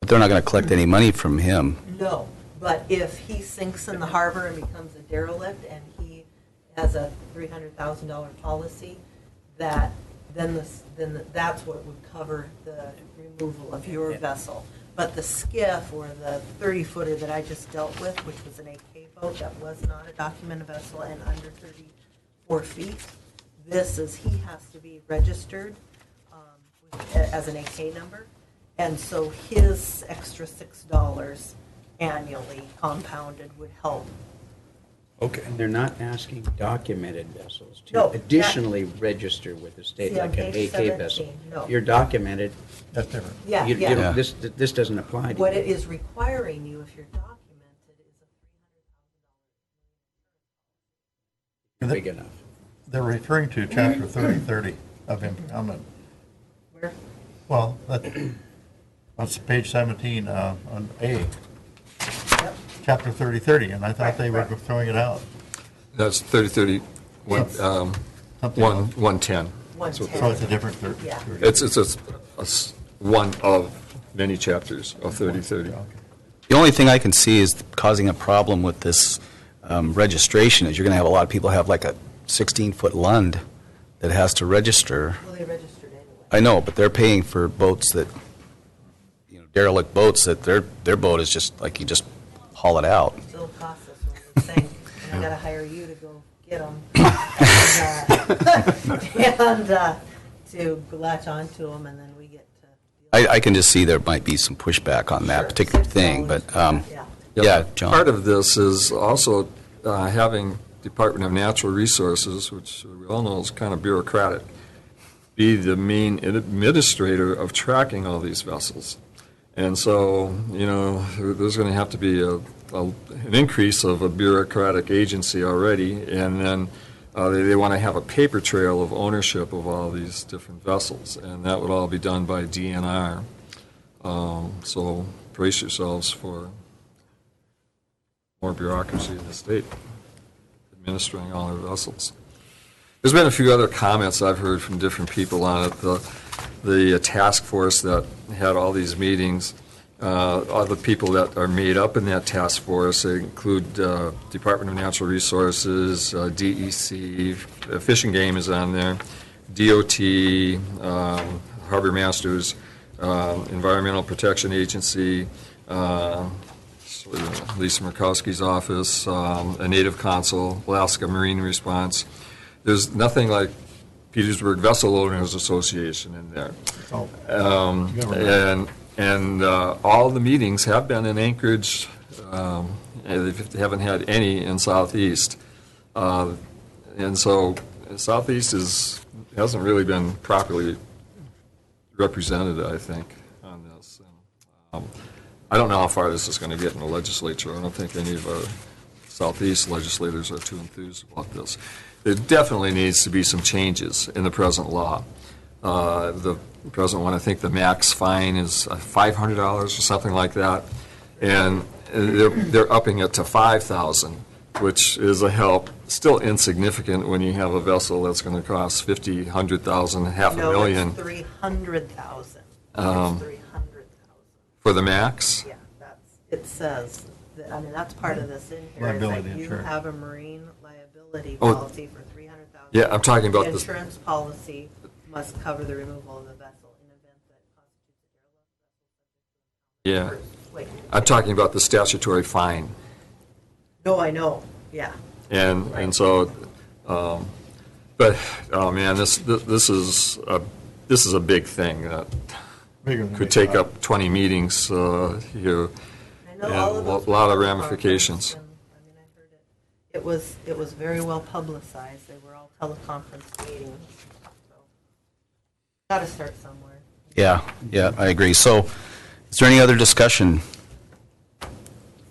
But they're not going to collect any money from him. No, but if he sinks in the harbor and becomes a derelict and he has a $300,000 policy, then that's what would cover the removal of your vessel. But the skiff or the 30-footer that I just dealt with, which was an AK boat that was not a documented vessel and under 34 feet, he has to be registered as an AK number. And so his extra $6 annually compounded would help. Okay. And they're not asking documented vessels to No, additionally register with the state See, on like an page AK vessel. 17, no. If you're documented, That's different. Yeah, you yeah. don't- this doesn't apply to What you. it is requiring you, if you're documented, is a Big enough. They're referring to chapter 3030 of impoundment. where, Well, that's page 17 on A, yep, chapter 3030, and I thought they were throwing it out. That's 30, Yes. Something else. 110. So it's a 110. different Yeah. 30. It's one of many chapters of 3030. Okay. The only thing I can see is causing a problem with this registration is you're going to have a lot of people have like a 16-foot Lund that has to register. Well, they registered anyway. I know, but they're paying for boats that, derelict boats that their boat is just like you just haul it out. Still costs us when we sink, and I gotta hire you to go get them. And to latch onto them, and then we get to. I can just see there might be some pushback on that Sure, particular $6 thing, but yeah. yeah, John. Part of this is also having Department of Natural Resources, which we all know is kind of bureaucratic, be the main administrator of tracking all these vessels. And so, there's going to have to be an increase of a bureaucratic agency already, and then they want to have a paper trail of ownership of all these different vessels, and that would all be done by DNR. So brace yourselves for more bureaucracy in the state administering all our vessels. There's been a few other comments I've heard from different people on it. The task force that had all these meetings, all the people that are made up in that task force, they include Department of Natural Resources, DEC, Fish and Game is on there, DOT, Harbor Masters, Environmental Protection Agency, Lisa Murkowski's office, a Native Council, Alaska Marine Response. There's nothing like Petersburg Vessel Owners Association in there. And all the meetings have been in Anchorage. They haven't had any in Southeast. And so Southeast hasn't really been properly represented, I think, on this. I don't know how far this is going to get in the legislature. I don't think any of our Southeast legislators are too enthused about this. There definitely needs to be some changes in the present law. The present one, I think the max fine is $500 or something like that, and they're upping it to $5,000, which is a help. Still insignificant when you have a vessel that's going to cost $50,000, $100,000, $500,000. No, it's 300,000. It's 300,000. For the max? Yeah, it says, that's part of this in here, is Liability that you insurance. have a marine liability Oh, policy for 300,000. Yeah, I'm talking about The this. insurance policy must cover the removal of the vessel in event that constitutes a Yeah, Wait, I'm talking about the statutory fine. no, I know, yeah. And so, but, oh man, this is a big thing that Bigger than could we take thought. up 20 meetings here. I know all of And those a lot of were ramifications. teleconferenced, and, I heard it. It was very well publicized. They were all teleconference meetings. So, got to start somewhere. Yeah, I agree. So is there any other discussion?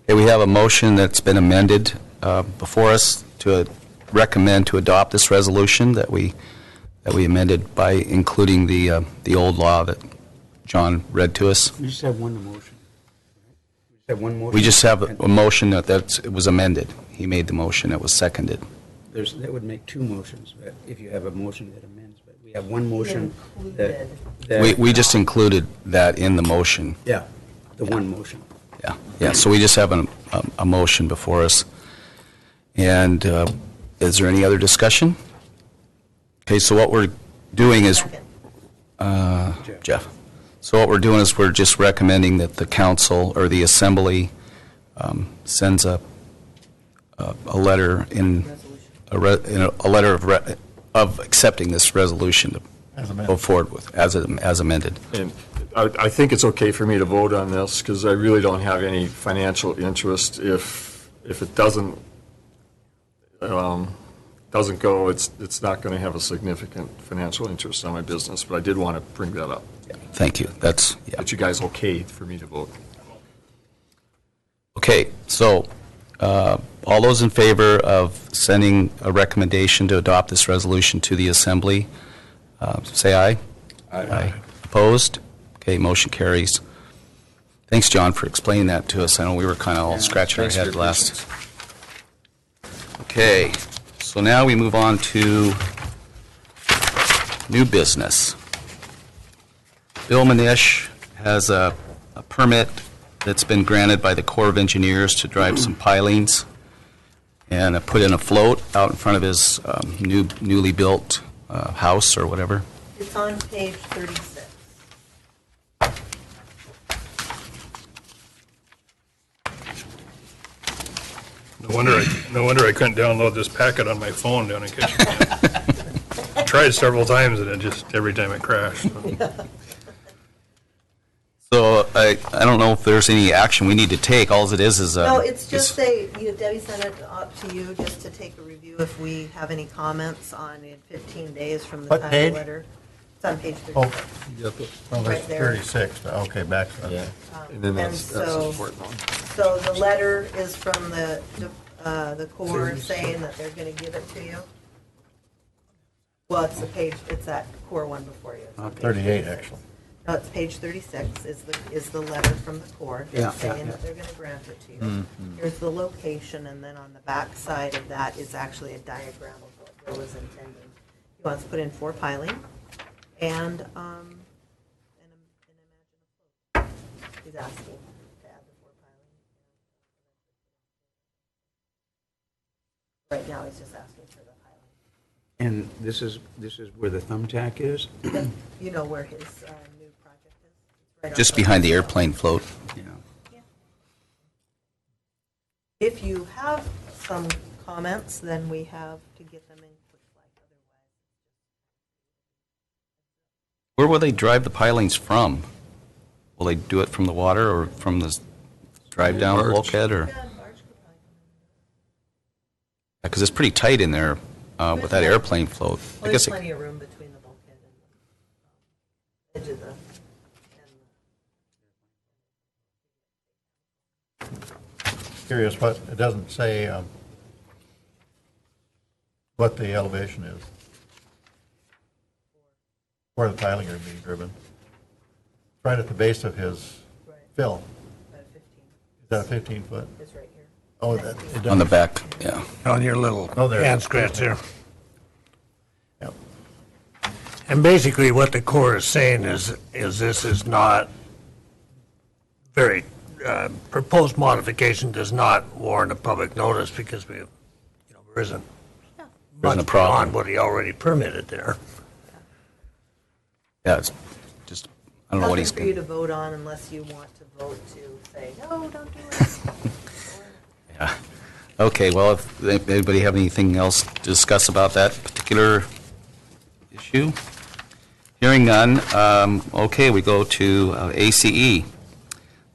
Okay, we have a motion that's been amended before us to recommend to adopt this resolution that we amended by including the old law that John read to us. We just have one motion. We just have one motion. We just have a motion it was amended. He made the motion, it was seconded. That would make two motions, but if you have a motion that amends, but we have one motion that. Included. We just included that in the motion. Yeah, the one motion. Yeah, so we just have a motion before us. And is there any other discussion? Okay, so what we're doing is, Second. Jeff. So what we're doing is we're just recommending that the council or the assembly sends a letter a letter of accepting this resolution to As amended. go forward with as amended. And I think it's okay for me to vote on this because I really don't have any financial interest. If it doesn't go, it's not going to have a significant financial interest on my business. But I did want to bring that up. Thank you. That's That you guys okayed for me to vote. Okay, so all those in favor of sending a recommendation to adopt this resolution to the assembly, say aye. Aye. Opposed? Okay, motion carries. Thanks, John, for explaining that to us. I know we were kind of all scratching our Thanks for head your last. Okay, so now we move on to new business. Bill Manish has a permit that's been granted by the Corps of Engineers to drive some pilings and put in a float out in front of his newly built house or whatever. It's on page 36. No wonder I couldn't download this packet on my phone down in Kitchener. I tried several times and it just, every time it crashed. So I don't know if there's any action we need to take. All it is No, it's just Debbie sent it up to you just to take a review if we have any comments on it 15 days from the What time page? of the letter. It's on page Oh, 36. well, Right that's there. 36, but okay, back. And then that's an important one. So the letter is from the Corps saying that they're going to give it to you? Well, it's the page, it's that Corps one before you. It's on page 38, 36. actually. No, it's page 36 is the letter from the Corps Yeah, saying yeah. that they're going to grant it to you. Here's the location, and then on the back side of that is actually a diagram of what Bill was intending. He wants to put in 4 piling and he's asking to add the 4 piling. Right now, he's just asking for the piling. And this is where the thumbtack is? You know where his new project is? It's right Just off behind of- the airplane float. Yeah. If you have some comments, then we have to get them in quick like otherwise. Where will they drive the pilings from? Will they do it from the water or from the drive down Barge. bulkhead or? Yeah, barge could probably come Because it's pretty tight in there with that airplane float. in. Well, I there's guess plenty of room between the bulkhead and the edge of the, Curious, what, it doesn't say what the elevation is. Where the piling are being driven. Right at the base of his right, fill. about 15. Is that a 15 foot? It's right here. Oh, that, it on the doesn't- back, yeah. On your little Oh, there. hand scratch there. Yep. And basically what the Corps is saying is this is not very, proposed modification does not warrant a public notice because we, there isn't There isn't a much problem. beyond what he already permitted there. Yeah, it's just, I don't know what he's Nothing for you going to vote on unless you want to vote to say, no, don't do it. Yeah. Okay, well, if anybody have anything else to discuss about that particular issue? Hearing none, okay, we go to ACE, the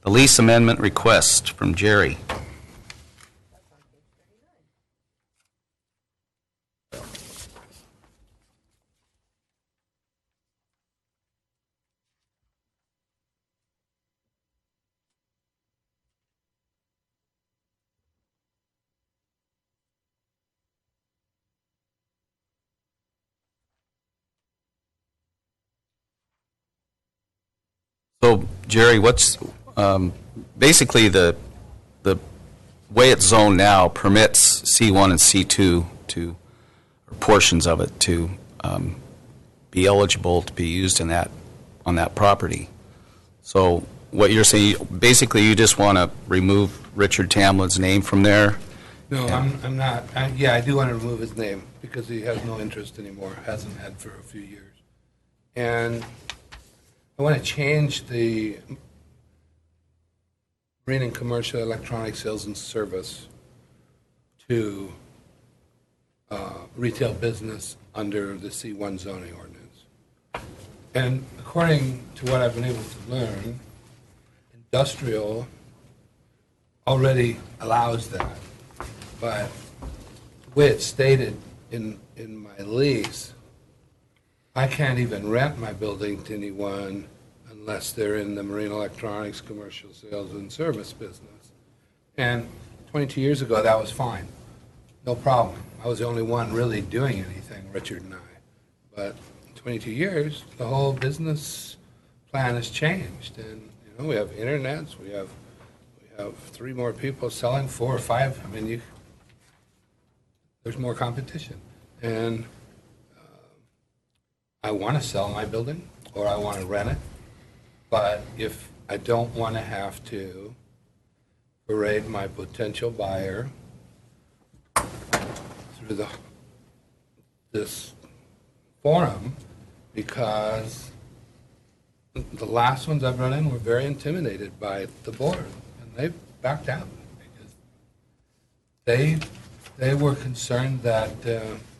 lease amendment request from Jerry. So, Jerry, what's, basically, the way it's zoned now permits C1 and C2 to, or portions of it to be eligible to be used in that, on that property. So what you're saying, basically, you just want to remove Richard Tamlin's name from there? No, I'm not. Yeah, I do want to remove his name because he has no interest anymore, hasn't had for a few years. And I want to change the Marine and Commercial Electronic Sales and Service to retail business under the C1 zoning ordinance. And according to what I've been able to learn, industrial already allows that. But the way it's stated in my lease, I can't even rent my building to anyone unless they're in the marine electronics, commercial sales, and service business. And 22 years ago, that was fine. No problem. I was the only one really doing anything, Richard and I. But in 22 years, the whole business plan has changed. And, we have internets, we have 3 more people selling, 4 or 5. I mean, there's more competition. And I want to sell my building or I want to rent it. But if I don't want to have to parade my potential buyer through this forum, because the last ones I've run in were very intimidated by the board, and they backed out because they were concerned that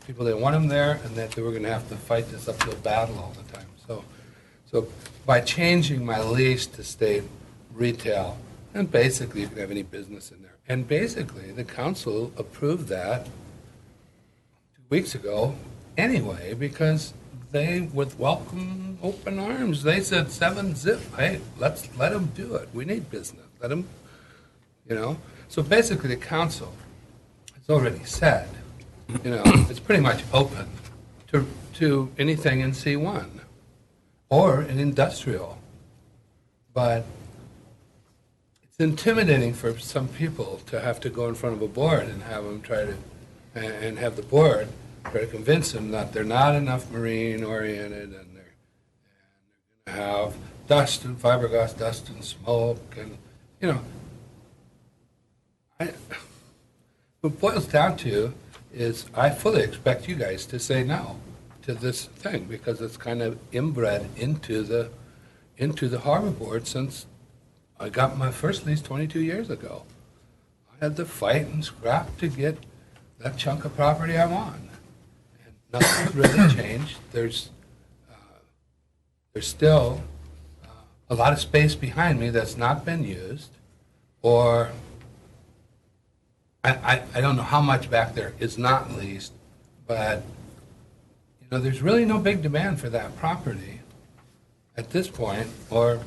people didn't want them there and that they were going to have to fight this uphill battle all the time. So by changing my lease to state retail, and basically you can have any business in there. And basically the council approved that 2 weeks ago anyway, because they, with welcome open arms, they said 7 zip, hey, let them do it. We need business. Let them, So basically the council has already said, it's pretty much open to anything in C1 or in industrial. But it's intimidating for some people to have to go in front of a board and have them try to, and have the board try to convince them that they're not enough marine-oriented, and they're going to have dust and fiberglass dust and smoke, and, you know, what it boils down to is I fully expect you guys to say no to this thing, because it's kind of inbred into the harbor board since I got my first lease 22 years ago. I had to fight and scrap to get that chunk of property I'm on. And nothing's really changed. There's still a lot of space behind me that's not been used, or I don't know how much back there is not leased, but you know, there's really no big demand for that property at this point, or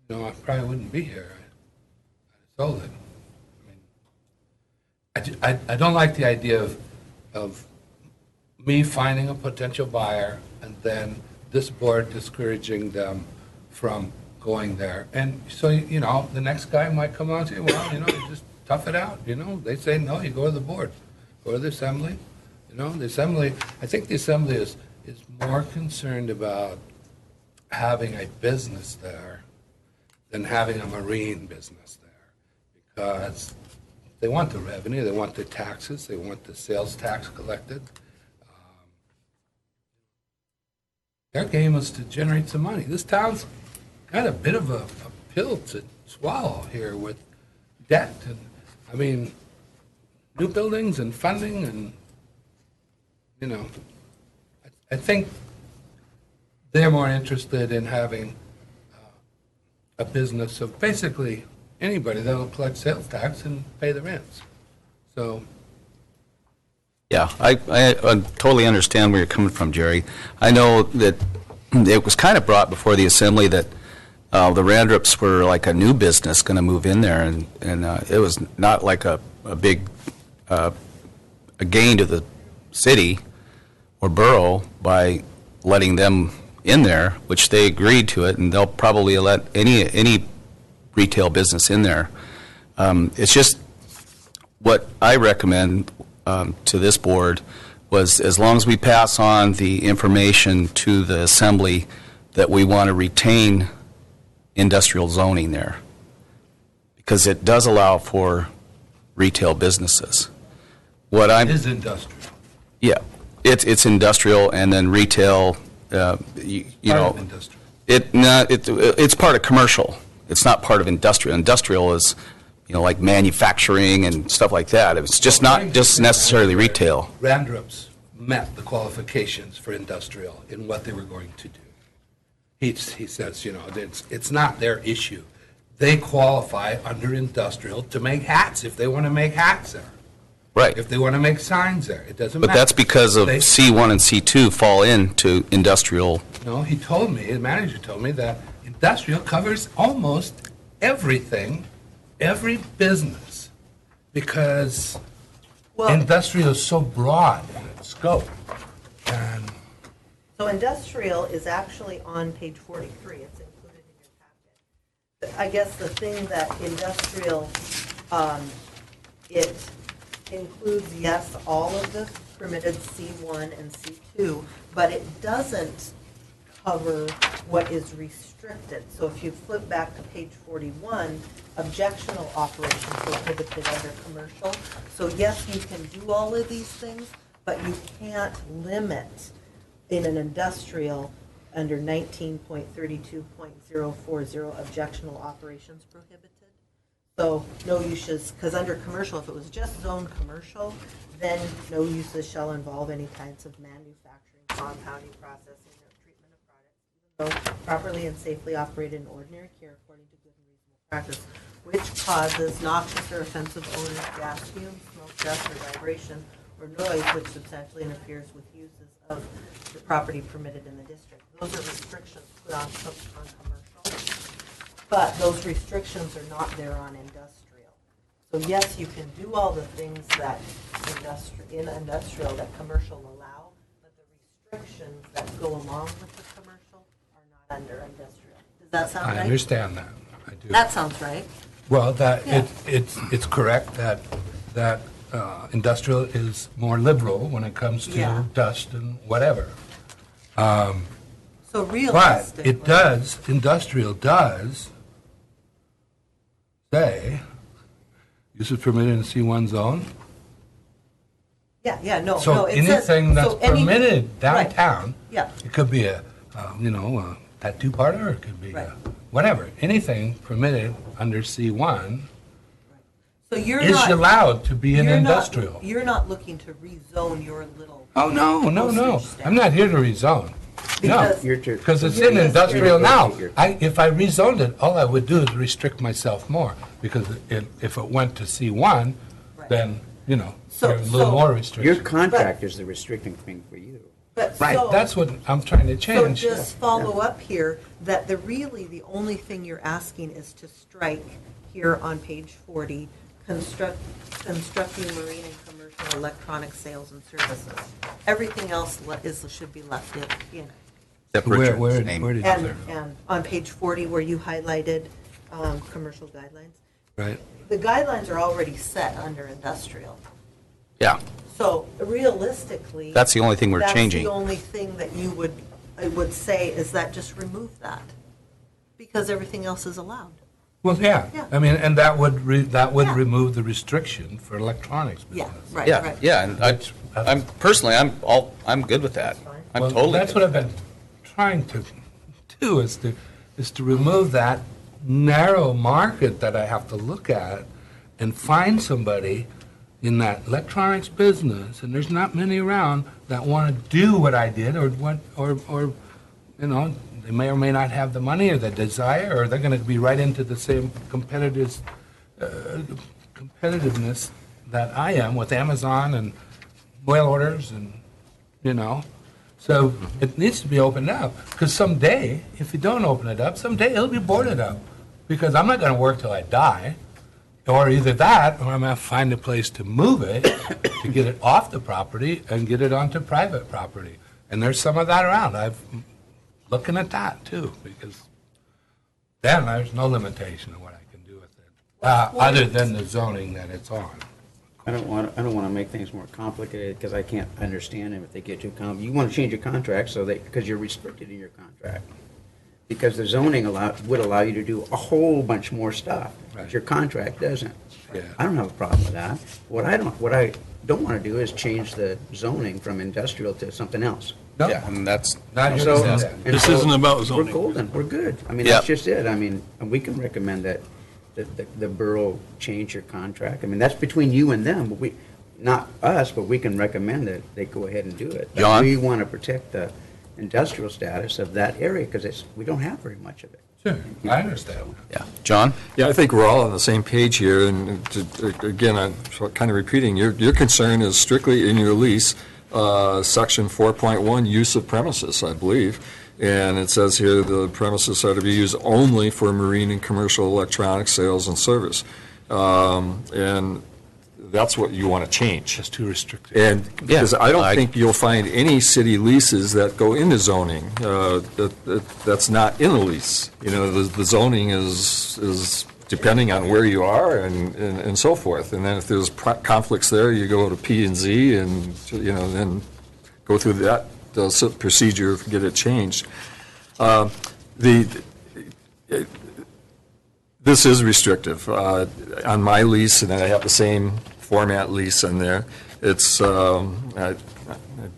you know, I probably wouldn't be here. I sold it. I don't like the idea of me finding a potential buyer and then this board discouraging them from going there. And so, you know, the next guy might come on and say, well, you know, you just tough it out. You know, they say no, you go to the board, go to the assembly. You know, the assembly, I think the assembly is more concerned about having a business there than having a marine business there, because they want the revenue, they want the taxes, they want the sales tax collected. Their game is to generate some money. This town's got a bit of a pill to swallow here with debt, and I mean, new buildings and funding, and you know, I think they're more interested in having a business of basically anybody that will collect sales tax and pay the rents. So. Yeah, I totally understand where you're coming from, Jerry. I know that it was kind of brought before the assembly that the Randrups were like a new business going to move in there, and it was not like a big a gain to the city or borough by letting them in there, which they agreed to it, and they'll probably let any retail business in there. It's just what I recommend to this board was, as long as we pass on the information to the assembly that we want to retain industrial zoning there, because it does allow for retail businesses. It is industrial. Yeah, it's industrial, and then retail. You know, industrial. It's part of commercial. It's not part of industrial. Industrial is, you know, like manufacturing and stuff like that. It's just not just necessarily retail. Randrups met the qualifications for industrial in what they were going to do. He says, you know, it's not their issue. They qualify under industrial to make hats if they want to make hats there. Right. If they want to make signs there, it doesn't matter. But that's because of C1 and C2 fall into industrial. No, he told me, the manager told me that industrial covers almost everything, every business, because industrial is so broad in its scope. And so industrial is actually on page 43. It's included in your packet. I guess the thing that industrial, it includes, yes, all of the permitted C1 and C2, but it doesn't cover what is restricted. So if you flip back to page 41, objectional operations prohibited under commercial. So yes, you can do all of these things, but you can't limit in an industrial under 19.32.040 objectional operations prohibited. So no uses, because under commercial, if it was just zone commercial, then no uses shall involve any kinds of manufacturing, compounding, processing, or treatment of products, even though properly and safely operated in ordinary care according to good and reasonable practice, which causes noxious or offensive odors, gas fumes, smoke, dust, or vibration, or noise which substantially interferes with uses of the property permitted in the district. Those are restrictions put on commercial, but those restrictions are not there on industrial. So yes, you can do all the things that in industrial that commercial allow, but the restrictions that go along with the commercial are not under industrial. Does that sound right? I understand that. I do. That sounds right. Well, Yeah. it's correct that industrial is more liberal when it comes to Yeah. dust and whatever. So But realistically. it does, industrial does say, use is permitted in C1 zone. Yeah, no, So no. it says- anything that's so any- permitted right, downtown, Yeah, it could be a tattoo parlor, it could be Right. whatever. Anything permitted under C1 so you're is not. allowed to be an you're not- industrial. You're not looking to rezone your little. Oh, no. postage stamp. I'm not here to rezone. No, Because- You're to- because it's You're in just- industrial you're- now. you're- If I rezoned it, all I would do is restrict myself more, because if it went to C1, Right. then, So- there's a little so- more Your restriction. contract is the restricting thing for you. But Right, so- that's what I'm trying to So change. just follow up here, that the only thing you're asking is to strike here on page 40, constructing marine and commercial electronic sales and services. Everything else should be left in. Except Where Richard's name. did you And, say? and on page 40 where you highlighted commercial guidelines, Right. the guidelines are already set under industrial. Yeah, So realistically. that's the only thing we're That's changing. the only thing that I would say is that just remove that, because everything else is allowed. Well, yeah, Yeah. I mean, and that would Yeah. remove the restriction for electronics Yeah, business. right, Yeah, right. yeah, and I'm personally, I'm good with that. I'm Well, totally. That's good. what I've been trying to do, is to remove that narrow market that I have to look at and find somebody in that electronics business, and there's not many around, that want to do what I did, or they may or may not have the money or the desire, or they're going to be right into the same competitiveness that I am with Amazon and mail orders and, So it needs to be opened up, because someday, if you don't open it up, someday it'll be boarded up. Because I'm not going to work till I die, or either that, or I'm going to find a place to move it, to get it off the property and get it onto private property. And there's some of that around. I'm looking at that too, because then there's no limitation of what I can do with it, other than the zoning that it's on. I don't want to make things more complicated, because I can't understand them if they get too complicated. You want to change your contract because you're restricted in your contract. Because the zoning would allow you to do a whole bunch more stuff. Right. Your contract doesn't. Yeah. I don't have a problem with that. What I don't want to do is change the zoning from industrial to something else. No, Yeah, and that's, not here So- to do that. and This so isn't about zoning. We're golden, we're good. I mean, Yep. that's just it. I mean, and we can recommend that the borough change your contract. I mean, that's between you and them, but not us, but we can recommend that they go ahead and do it. But John? we want to protect the industrial status of that area, because we don't have very much of it. Sure, I understand. yeah. John? Yeah, I think we're all on the same page here, and again, I'm kind of repeating, your concern is strictly in your lease, section 4.1, use of premises, I believe, and it says here the premises are to be used only for marine and commercial electronic sales and service, and that's what you want to change. Just too restrictive. And because I don't I- think you'll find any city leases that go into zoning, that's not in a lease. The zoning is depending on where you are and so forth. And then if there's conflicts there, you go to P and Z and, then go through that procedure, get it changed. This is restrictive. On my lease, and I have the same format lease in there, it's, I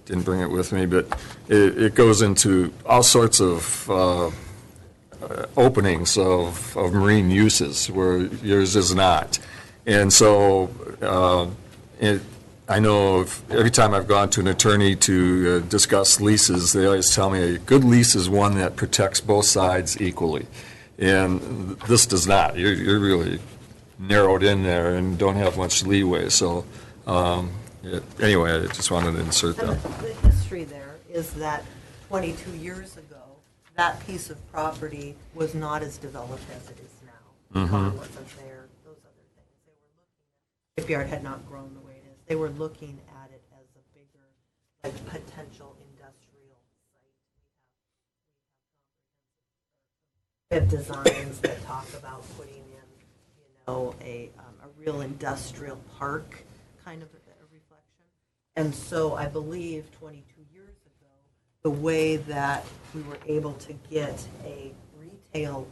didn't bring it with me, but it goes into all sorts of openings of marine uses where yours is not. And so I know every time I've gone to an attorney to discuss leases, they always tell me a good lease is one that protects both sides equally. And this does not. You're really narrowed in there and don't have much leeway. So anyway, I just wanted to insert And that. the history there is that 22 years ago, that piece of property was not as developed as it is now. The pond wasn't there, those other things. They were looking at, shipyard had not grown the way it is. They were looking at it as a bigger, potential industrial site. We have designs that talk about putting in, a real industrial park kind of a reflection. And so I believe 22 years ago, the way that we were able to get a retail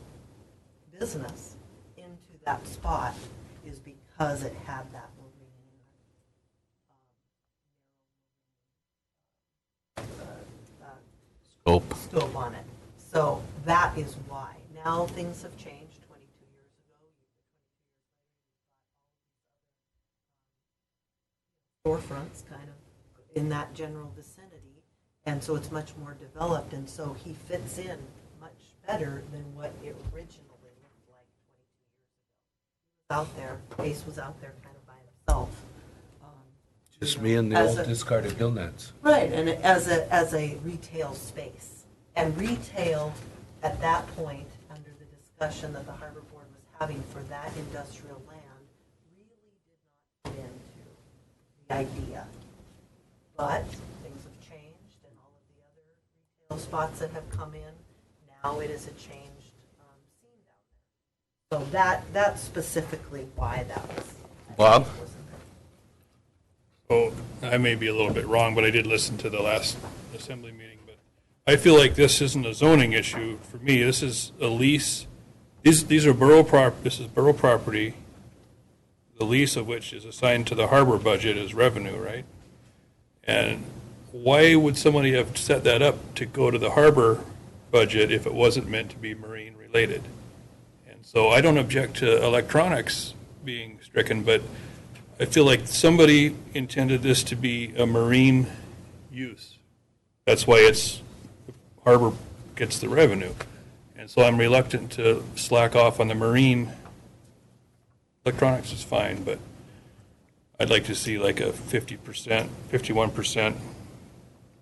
business into that spot is because it had that scope on it. So that is why. Now things have changed. 22 years ago, storefronts kind of in that general vicinity, and so it's much more developed, and so he fits in much better than what it originally looked like 22 years ago. He was out there, Ace was out there kind of by himself. Just me and the as old a- discarded gill nets. Right, and as a retail space. And retail, at that point, under the discussion that the Harbor Board was having for that industrial land, really did not fit into the idea. But things have changed, and all of the other retail spots that have come in, now it is a changed scene down there. So that's specifically why that was. Bob? Oh, I may be a little bit wrong, but I did listen to the last assembly meeting. But I feel like this isn't a zoning issue for me. This is a lease. These are this is borough property, the lease of which is assigned to the harbor budget as revenue, right? And why would somebody have set that up to go to the harbor budget if it wasn't meant to be marine related? And so I don't object to electronics being stricken, but I feel like somebody intended this to be a marine use. That's why harbor gets the revenue. And so I'm reluctant to slack off on the marine. Electronics is fine, but I'd like to see like a 50%, 51%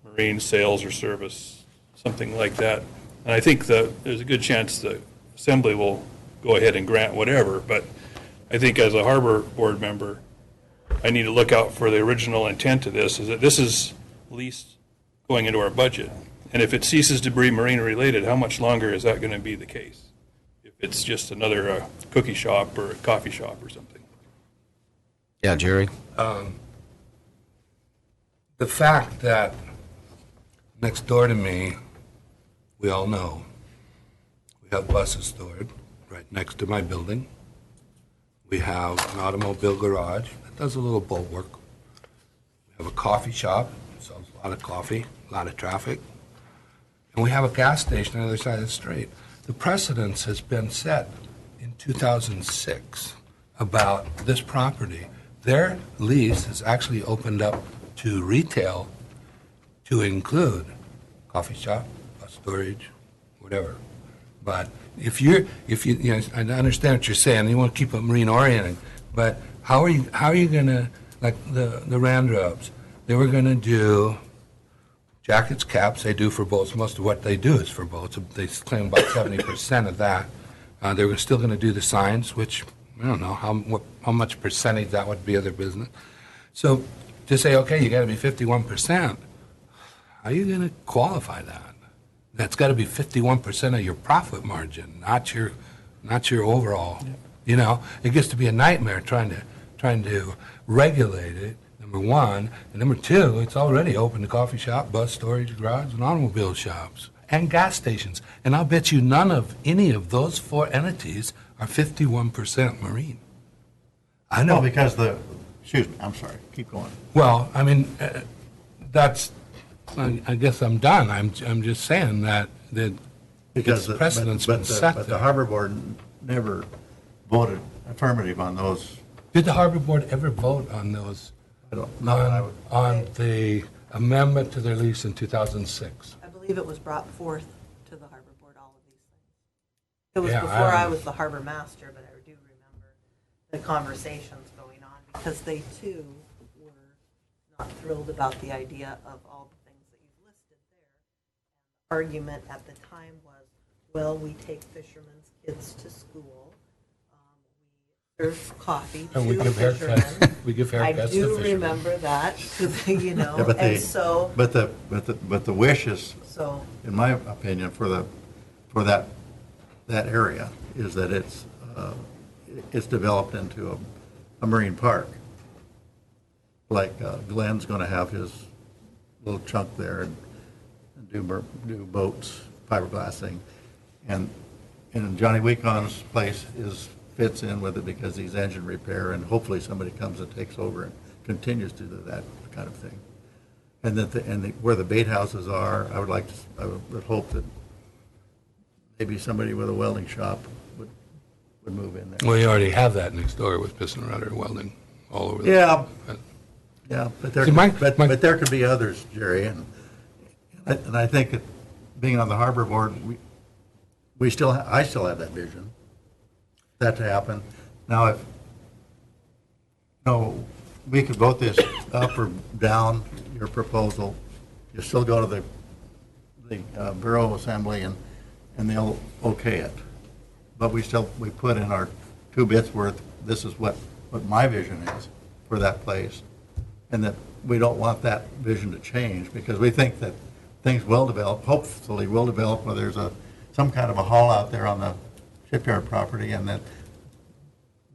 marine sales or service, something like that. And I think there's a good chance the assembly will go ahead and grant whatever, but I think as a harbor board member, I need to look out for the original intent of this, is that this is lease going into our budget. And if it ceases to be marine related, how much longer is that going to be the case? If it's just another cookie shop or a coffee shop or something. Yeah, Jerry? The fact that next door to me, we all know, we have buses stored right next to my building. We have an automobile garage that does a little boat work. We have a coffee shop, sells a lot of coffee, a lot of traffic. And we have a gas station on the other side of the street. The precedence has been set in 2006 about this property. Their lease is actually opened up to retail to include coffee shop, bus storage, whatever. But if you know, I understand what you're saying. You want to keep it marine oriented, but how are you going to, like the Randrubs? They were going to do jackets, caps. They do for boats. Most of what they do is for boats. They claim about 70% of that. They were still going to do the signs, which I don't know how much percentage that would be of their business. So to say, okay, you got to be 51%. How are you going to qualify that? That's got to be 51% of your profit margin, not your overall. Yeah. You know, it gets to be a nightmare trying to regulate it. Number one, and number two, it's already open to coffee shop, bus storage, garage, and automobile shops, and gas stations. And I'll bet you any of those four entities are 51% marine. I know. Well, because excuse me, I'm sorry, keep going. Well, I mean, I guess I'm done. I'm just saying that Because the precedent's been set. But the Harbor Board never voted affirmative on those. Did the Harbor Board ever vote on those? I don't know. On the amendment to their lease in 2006? I believe it was brought forth to the Harbor Board, all of these things. It was Yeah, before I was the harbor master, but I do remember the conversations going on, because they too were not thrilled about the idea of all the things that you've listed there. The argument at the time was, well, we take fishermen's kids to school, we serve coffee to And we give fishermen. haircuts. We give haircuts I to do fishermen. remember that, you know, Yeah, and so. But the wish is, So, in my opinion, for that area is that it's developed into a marine park. like Glenn's going to have his little chunk there and do boats, fiberglass thing. And Johnny Weekon's place fits in with it because he's engine repair, and hopefully somebody comes and takes over and continues to do that kind of thing. And where the bait houses are, I would hope that maybe somebody with a welding shop would move in there. Well, you already have that next door with Piston Rudder Welding all over. Yeah, but there, See, but there could be others, Jerry, and I think that being on the harbor board, I still have that vision, that to happen. Now, we could vote this up or down, your proposal. You still go to the Bureau Assembly and they'll okay it. But we put in our 2 bits worth, this is what my vision is for that place. And that we don't want that vision to change because we think that things will develop, hopefully will develop, where there's some kind of a haul out there on the shipyard property, and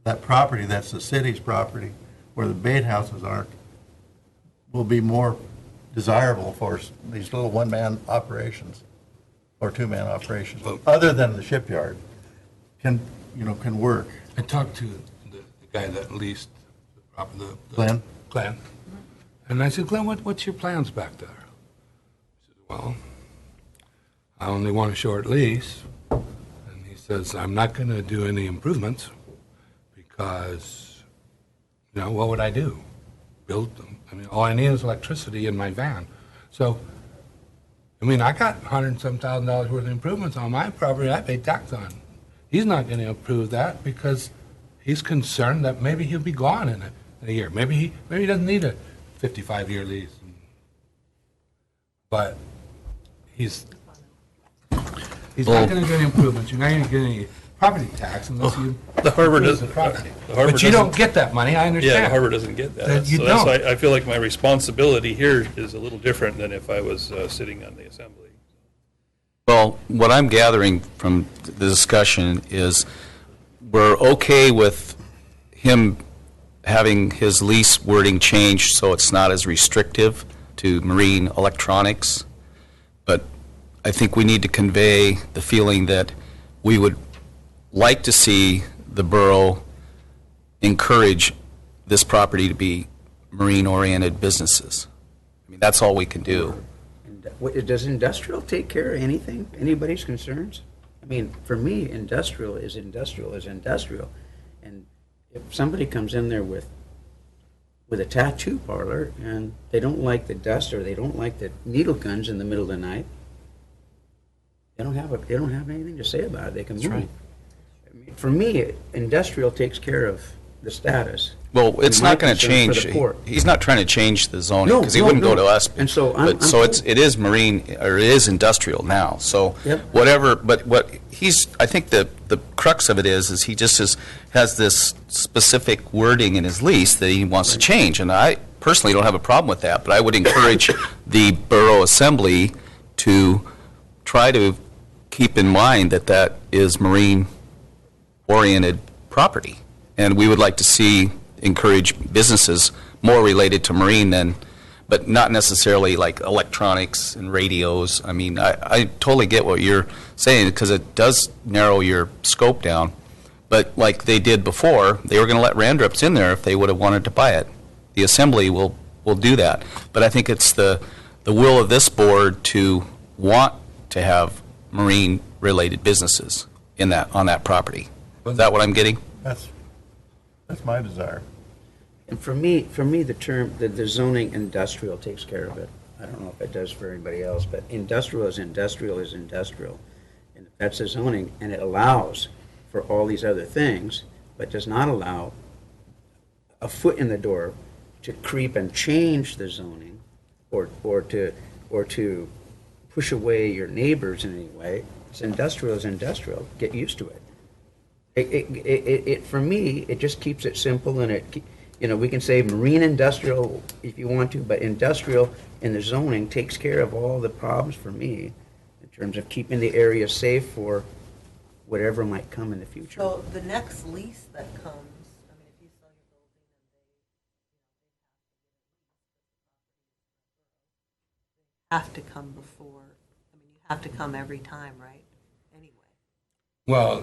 that property, that's the city's property, where the bait houses are, will be more desirable for these little one-man operations or 2-man operations, other than the shipyard, can work. I talked to the guy that leased the property, Glenn? Glenn. And I said, Glenn, what's your plans back there? He said, well, I only want a short lease. And he says, I'm not going to do any improvements because, what would I do? Build them. I mean, all I need is electricity in my van. So, I got $100,000 worth of improvements on my property I pay tax on. He's not going to approve that because he's concerned that maybe he'll be gone in a year. Maybe he doesn't need a 55-year lease. But he's not going to get any improvements. You're not going to get any property tax unless you The harbor improve doesn't. the property. The harbor But you doesn't- don't get that money, I understand. Yeah, the harbor doesn't get that. You So that's don't. why I feel like my responsibility here is a little different than if I was sitting on the assembly. Well, what I'm gathering from the discussion is we're okay with him having his lease wording changed so it's not as restrictive to marine electronics, but I think we need to convey the feeling that we would like to see the borough encourage this property to be marine-oriented businesses. I mean, that's all we can do. Does industrial take care of anything, anybody's concerns? I mean, for me, industrial is industrial is industrial. And if somebody comes in there with a tattoo parlor and they don't like the dust or they don't like the needle guns in the middle of the night, they don't have anything to say about it. They can move. right. I mean, for me, industrial takes care of the status. Well, it's My not going to concern for change. the port. He's not trying to change the zoning No, because he no, wouldn't go no. to us. And so it is marine, or it is industrial now. So Yep. whatever, but I think the crux of it is he just has this specific wording in his lease that he wants to change. And I personally don't have a problem with that, but I would encourage the borough assembly to try to keep in mind that that is marine-oriented property. And we would like to encourage businesses more related to marine but not necessarily like electronics and radios. I mean, I totally get what you're saying because it does narrow your scope down. But like they did before, they were going to let Randrups in there if they would have wanted to buy it. The assembly will do that. But I think it's the will of this board to want to have marine-related businesses on that property. Is that what I'm getting? That's my desire. And for me, the zoning industrial takes care of it. I don't know if it does for anybody else, but industrial is industrial is industrial. And if that's the zoning, and it allows for all these other things, but does not allow a foot in the door to creep and change the zoning or to push away your neighbors in any way. It's industrial is industrial. Get used to it. For me, it just keeps it simple, and we can say marine industrial if you want to, but industrial in the zoning takes care of all the problems for me in terms of keeping the area safe for whatever might come in the future. So the next lease that comes, I mean, if you sell your building have to come before, I mean, you have to come every time, right? Anyway. Well,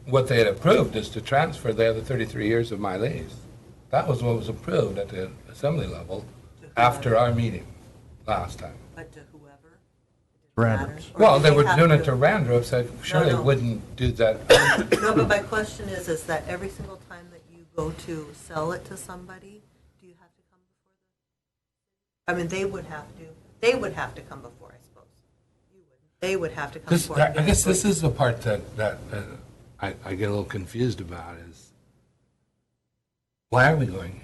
what they had approved is to transfer the other 33 years of my lease. That was what was approved at the assembly level after our meeting last time. But to whoever? Randall's. Well, they were doing it to Randrup, so sure they No. wouldn't do that. No, but my question is that every single time that you go to sell it to somebody, do you have to come before them? I mean, they would have to come before, I suppose. You wouldn't. They would have to come before. I guess this is the part that I get a little confused about is, why are we going here?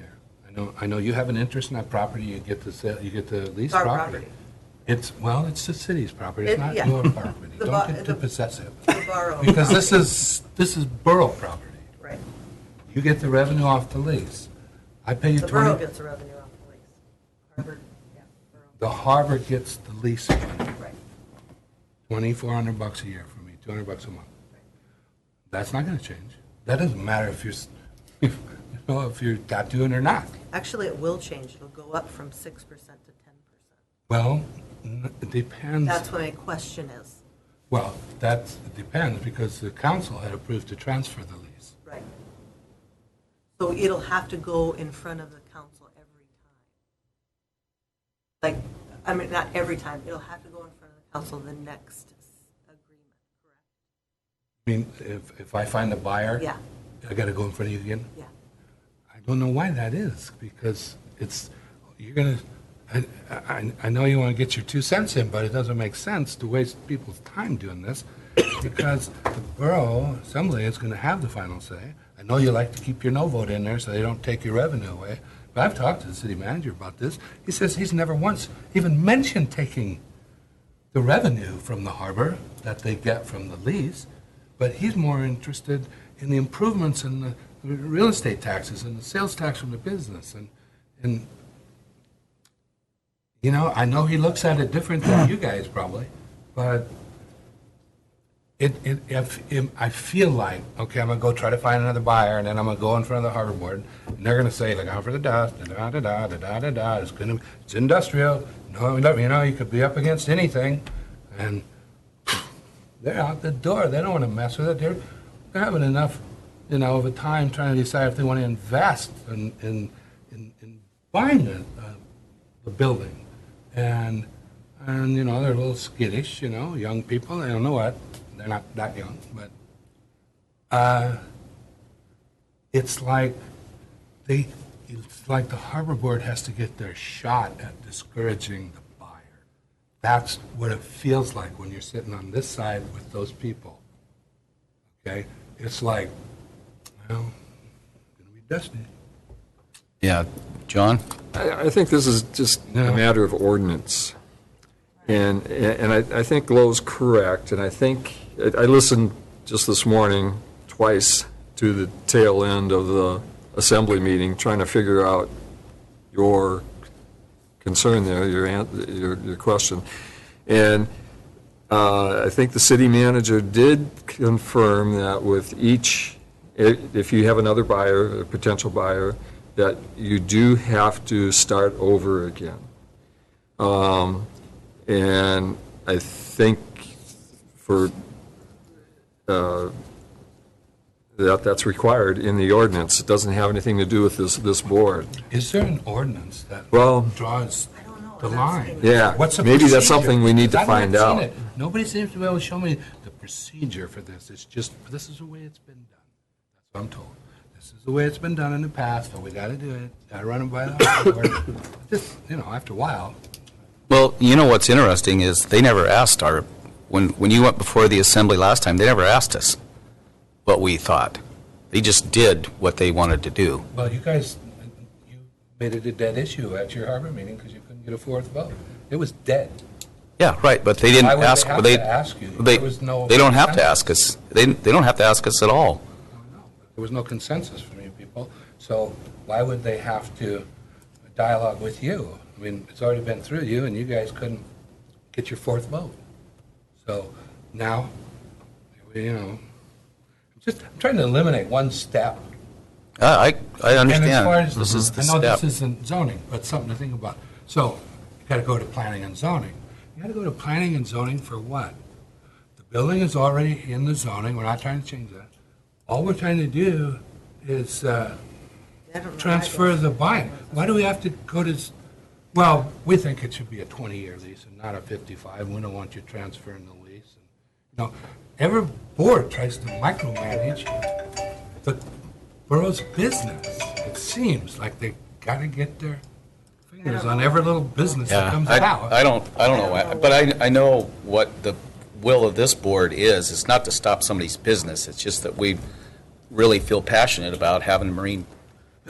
I know you have an interest in that property, you get the lease Our property. It's the city's property, it's not Yeah. your property. The Don't bo- get too the- possessive. The borough Because property. this is borough property. Right. You get the revenue off the lease. I pay you The borough 20, gets the revenue off the lease. Harvard, yeah, borough. the harbor gets the lease money. Right. $2,400 a year for me, $200 a month. That's not going to change. That doesn't matter if you're not doing it or not. Actually, it will change. It'll go up from 6% to 10%. Well, it depends. That's what my question is. Well, it depends because the council had approved to transfer the lease. Right. So it'll have to go in front of the council every time. Like, I mean, not every time. It'll have to go in front of the council the next agreement, correct? I mean, if I find a buyer, Yeah, I got to go in front of you again. yeah. I don't know why that is because you're going to. I know you want to get your 2 cents in, but it doesn't make sense to waste people's time doing this because the borough assembly is going to have the final say. I know you like to keep your no vote in there so they don't take your revenue away, but I've talked to the city manager about this. He says he's never once even mentioned taking the revenue from the harbor that they get from the lease, but he's more interested in the improvements in the real estate taxes and the sales tax from the business. And you know, I know he looks at it different than you guys probably, but I feel like, okay, I'm going to go try to find another buyer, and then I'm going to go in front of the harbor board, and they're going to say, look out for the dust, da-da-da-da-da-da-da, it's industrial, no, you know, you could be up against anything, and they're out the door. They don't want to mess with it. They're having enough, you know, of a time trying to decide if they want to invest in buying the building. And you know, they're a little skittish, you know, young people. They don't know what. They're not that young, but it's like the harbor board has to get their shot at discouraging the buyer. That's what it feels like when you're sitting on this side with those people. Okay, it's like, well, it's gonna be destiny. Yeah, John? I think this is just a matter of ordinance. And I think Lowe's correct, and I think, I listened just this morning twice to the tail end of the assembly meeting, trying to figure out your concern there, your question. And I think the city manager did confirm that with each, if you have another buyer, a potential buyer, that you do have to start over again. And I think for that's required in the ordinance. It doesn't have anything to do with this board. Is there an ordinance that Well, draws I don't know. the I'm line? asking. yeah, What's the maybe that's procedure? something we need to I've not find seen out. it. Nobody seems to be able to show me the procedure for this. It's just, this is the way it's been done. That's what I'm told. This is the way it's been done in the past, but we got to do it. Got to run it by the board. Just, you know, after a while. Well, you know what's interesting is they never asked when you went before the assembly last time, they never asked us what we thought. They just did what they wanted to do. Well, you guys, you made it a dead issue at your harbor meeting because you couldn't get a fourth vote. It was dead. Yeah, right, but they didn't Why would ask. they have to ask you? They, There was no they don't have to consensus. ask us. They don't have to ask us at all. There was no consensus from you people, so why would they have to dialogue with you? I mean, it's already been through you, and you guys couldn't get your fourth vote. So now, you know, I'm trying to eliminate one step. I understand. And as far as, This is the I know step. this isn't zoning, but something to think about. So you got to go to planning and zoning. You gotta go to planning and zoning for what? The building is already in the zoning, we're not trying to change that. All we're trying to do is transfer the buy. Why do we have to go to, well, we think it should be a 20-year lease and not a 55. We don't want you transferring the lease. You know, every board tries to micromanage the borough's business. It seems like they gotta get their fingers on every little business that comes out. I don't know, but I know what the will of this board is. It's not to stop somebody's business. It's just that we really feel passionate about having a marine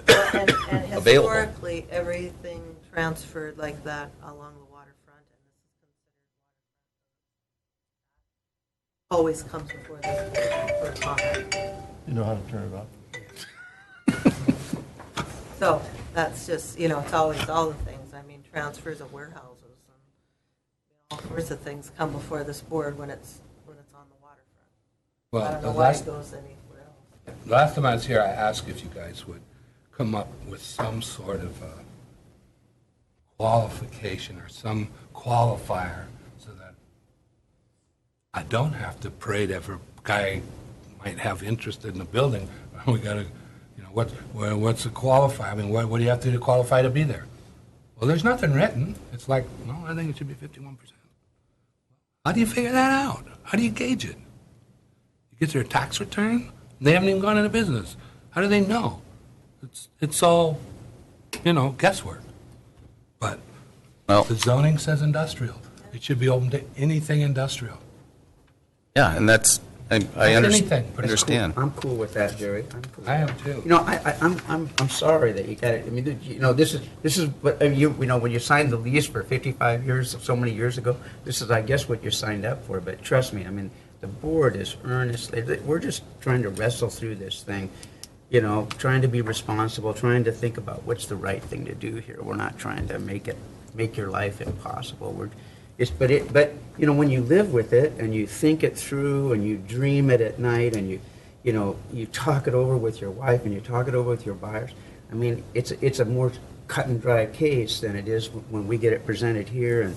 And available. historically, everything transferred like that along the waterfront, and this is considered always comes before the for comment. You know how to turn it off? So that's just, it's always all the things. I mean, transfers of warehouses and all sorts of things come before this board when it's on the waterfront. I Well, don't the know why last, it goes anywhere else. last time I was here, I asked if you guys would come up with some sort of qualification or some qualifier so that I don't have to parade every guy might have interest in the building. We got to, what's the qualify? I mean, what do you have to do to qualify to be there? Well, there's nothing written. It's like, no, I think it should be 51%. How do you figure that out? How do you gauge it? You get their tax return? They haven't even gone into business. How do they know? It's all, guesswork. But Well, the zoning says industrial. It should be open to anything industrial. yeah, and that's, I Anything, but it's understand. I'm cool with that, Jerry. I'm cool. I am too. I'm sorry that you got it. I mean, this is what when you signed the lease for 55 years, so many years ago. This is, I guess, what you signed up for. But trust me, I mean, the board is earnestly. We're just trying to wrestle through this thing. Trying to be responsible, trying to think about what's the right thing to do here. We're not trying to make your life impossible. But when you live with it and you think it through and you dream it at night and you talk it over with your wife and you talk it over with your buyers, I mean, it's a more cut and dry case than it is when we get it presented here and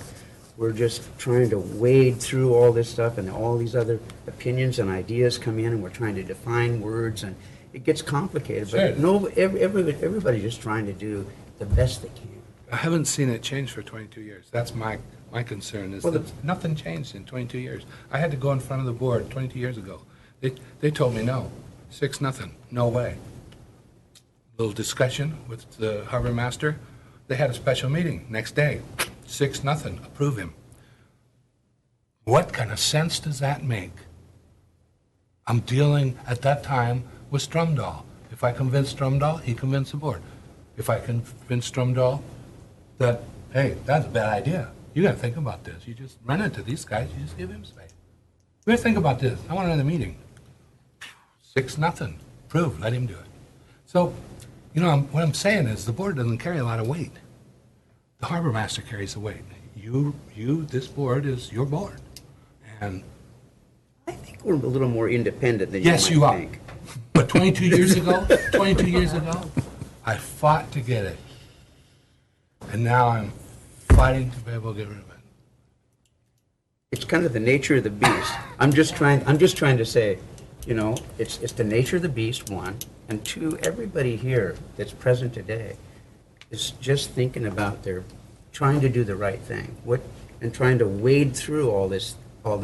we're just trying to wade through all this stuff and all these other opinions and ideas come in and we're trying to define words and it gets complicated. Sure. But no, everybody's just trying to do the best they can. I haven't seen it change for 22 years. That's my concern, is that nothing changed in 22 years. I had to go in front of the board 22 years ago. They told me no, 6-0, no way. Little discussion with the harbor master. They had a special meeting next day, 6-0, approve him. What kind of sense does that make? I'm dealing at that time with Strumdahl. If I convince Strumdahl, he convinced the board. If I convince Strumdahl that, hey, that's a bad idea. You got to think about this. You just run into these guys. You just give him space. We got to think about this. I want another meeting. 6-0. Prove. Let him do it. So, what I'm saying is the board doesn't carry a lot of weight. The harbor master carries the weight. This board is your board. And I think we're a little more independent than you yes, might you are. think. But 22 years ago, I fought to get it. And now I'm fighting to be able to get rid of it. It's kind of the nature of the beast. I'm just trying to say, it's the nature of the beast, one, and two, everybody here that's present today is just thinking about trying to do the right thing, and trying to wade through all this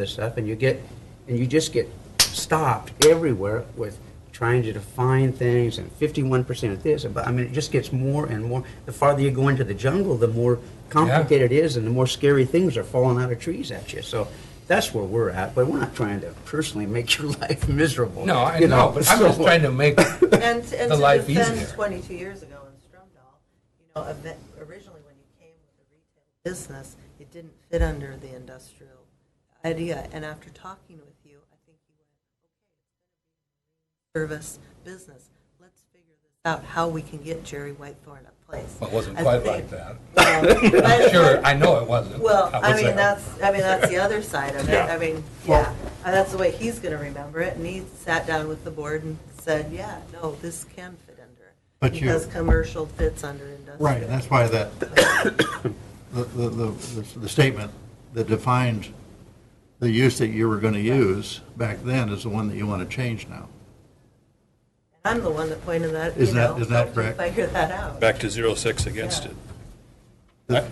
stuff, and you just get stopped everywhere with trying to define things and 51% of this. But I mean, it just gets more and more. The farther you go into the jungle, the more complicated it is, and the more scary things are falling out of trees at you. So that's where we're at. But we're not trying to personally make your life miserable. No, I know, but I'm just trying to make And the to life defend easier. 22 years ago in Strumdahl, originally when you came with the retail business, it didn't fit under the industrial idea. And after talking with you, I think you went, okay, it's going to be a service business. Let's figure this out, how we can get Jerry Whitethorn a place. Well, it wasn't I quite think- like that. But- Sure, I know it wasn't. Well, I was there. that's the other side of it. Yeah. I mean, yeah, that's the way he's going to remember it. And he sat down with the board and said, yeah, no, this can fit under it. But you- Because commercial fits under industrial. Right, that's why the statement that defined the use that you were going to use back then is the one that you want to change now. I'm the one that pointed that, Isn't that helped correct? figure that out. Back to 06 against Yeah. it.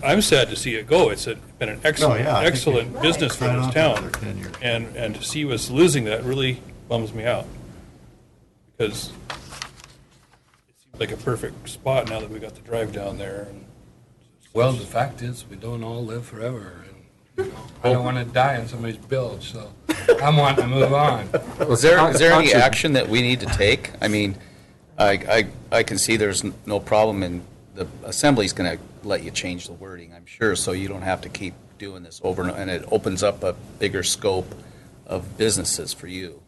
I'm sad to see it go. It's been an excellent, yeah, I think excellent it- business for Right this on town. for 10 years. And to see us losing that really bums me out. Because it seems like a perfect spot now that we got the drive down there. And Well, the fact is, we don't all live forever, and, you know, I don't want to die on somebody's bilge, so I'm wanting to move on. Is there any action that we need to take? I mean, I can see there's no problem, and the Assembly's going to let you change the wording, I'm sure, so you don't have to keep doing this over, and it opens up a bigger scope of businesses for you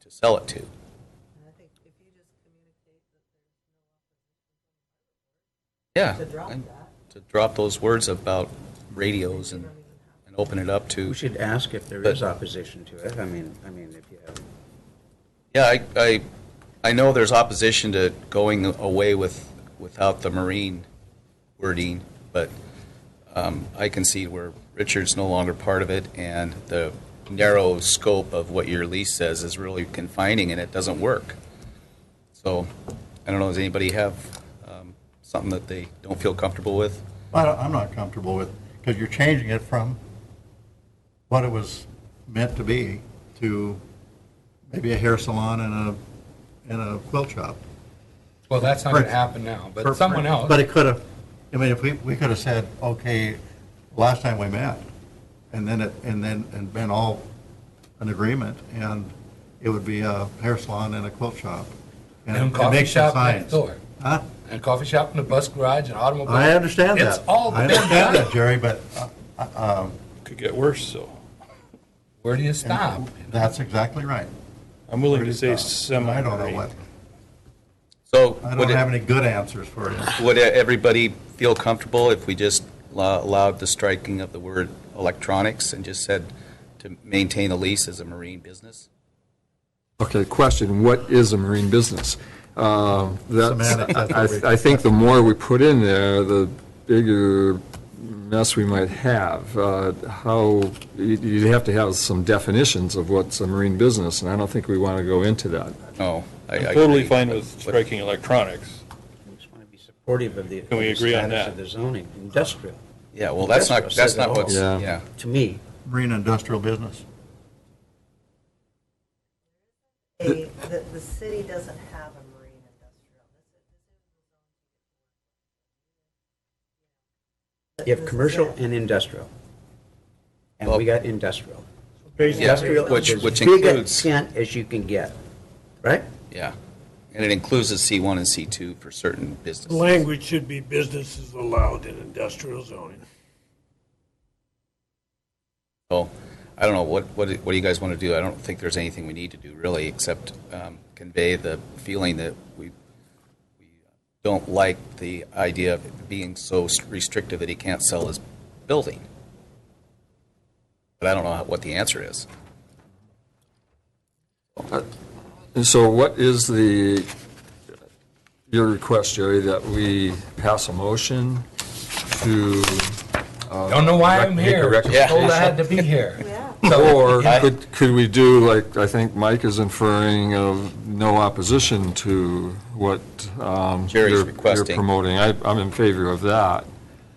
to sell it to. And I think if you just communicate that Yeah, there's no opposition, to drop and that. to drop those words about radios and open it up to. We should ask if there But- is opposition to it. I mean, if you have. Yeah, I know there's opposition to going away without the marine wording, but I can see where Richard's no longer part of it, and the narrow scope of what your lease says is really confining, and it doesn't work. So, I don't know, does anybody have something that they don't feel comfortable with? I'm not comfortable with, because you're changing it from what it was meant to be to maybe a hair salon and a quilt shop. Well, that's not going to happen now, but someone else. But it could have, I mean, if we could have said, okay, last time we met, and been all an agreement, and it would be a hair salon and a quilt shop. And coffee make some shop next signs. door. Huh? And coffee shop and a bus garage and automobile. I understand that. It's all I been understand done. that, Jerry, but could get worse, so Where do you stop? that's exactly right. I'm willing to Where say do you stop? semi. I don't know what, So, I would don't have any good answers for you. would everybody feel comfortable if we just allowed the striking of the word electronics and just said to maintain a lease as a marine business? Okay, question, what is a marine business? Semantics, that's what we- I think the more we put in there, the bigger mess we might have. You'd have to have some definitions of what's a marine business, and I don't think we want to go into that. No, I I'm agree. totally fine with striking electronics. We just want to be supportive of the. Can we of the agree on status that? Of the zoning, industrial, Yeah, well, that's not what's, Yeah. yeah. to me. Marine industrial business. The city doesn't have a marine industrial. You have commercial and industrial. And we got industrial. Yeah, Industrial which is as big includes, extent as you can get, right? yeah, and it includes the C1 and C2 for certain The businesses. language should be businesses allowed in industrial zoning. So, I don't know, what do you guys want to do? I don't think there's anything we need to do really, except convey the feeling that we don't like the idea of it being so restrictive that he can't sell his building. But I don't know what the answer is. And so what is your request, Jerry, that we pass a motion to? Don't know why I'm make a here. Just recommendation? told I had to be here. Yeah. Or could we do, like, I think Mike is inferring of no opposition to what Jerry's you're requesting. promoting. I'm in favor of that,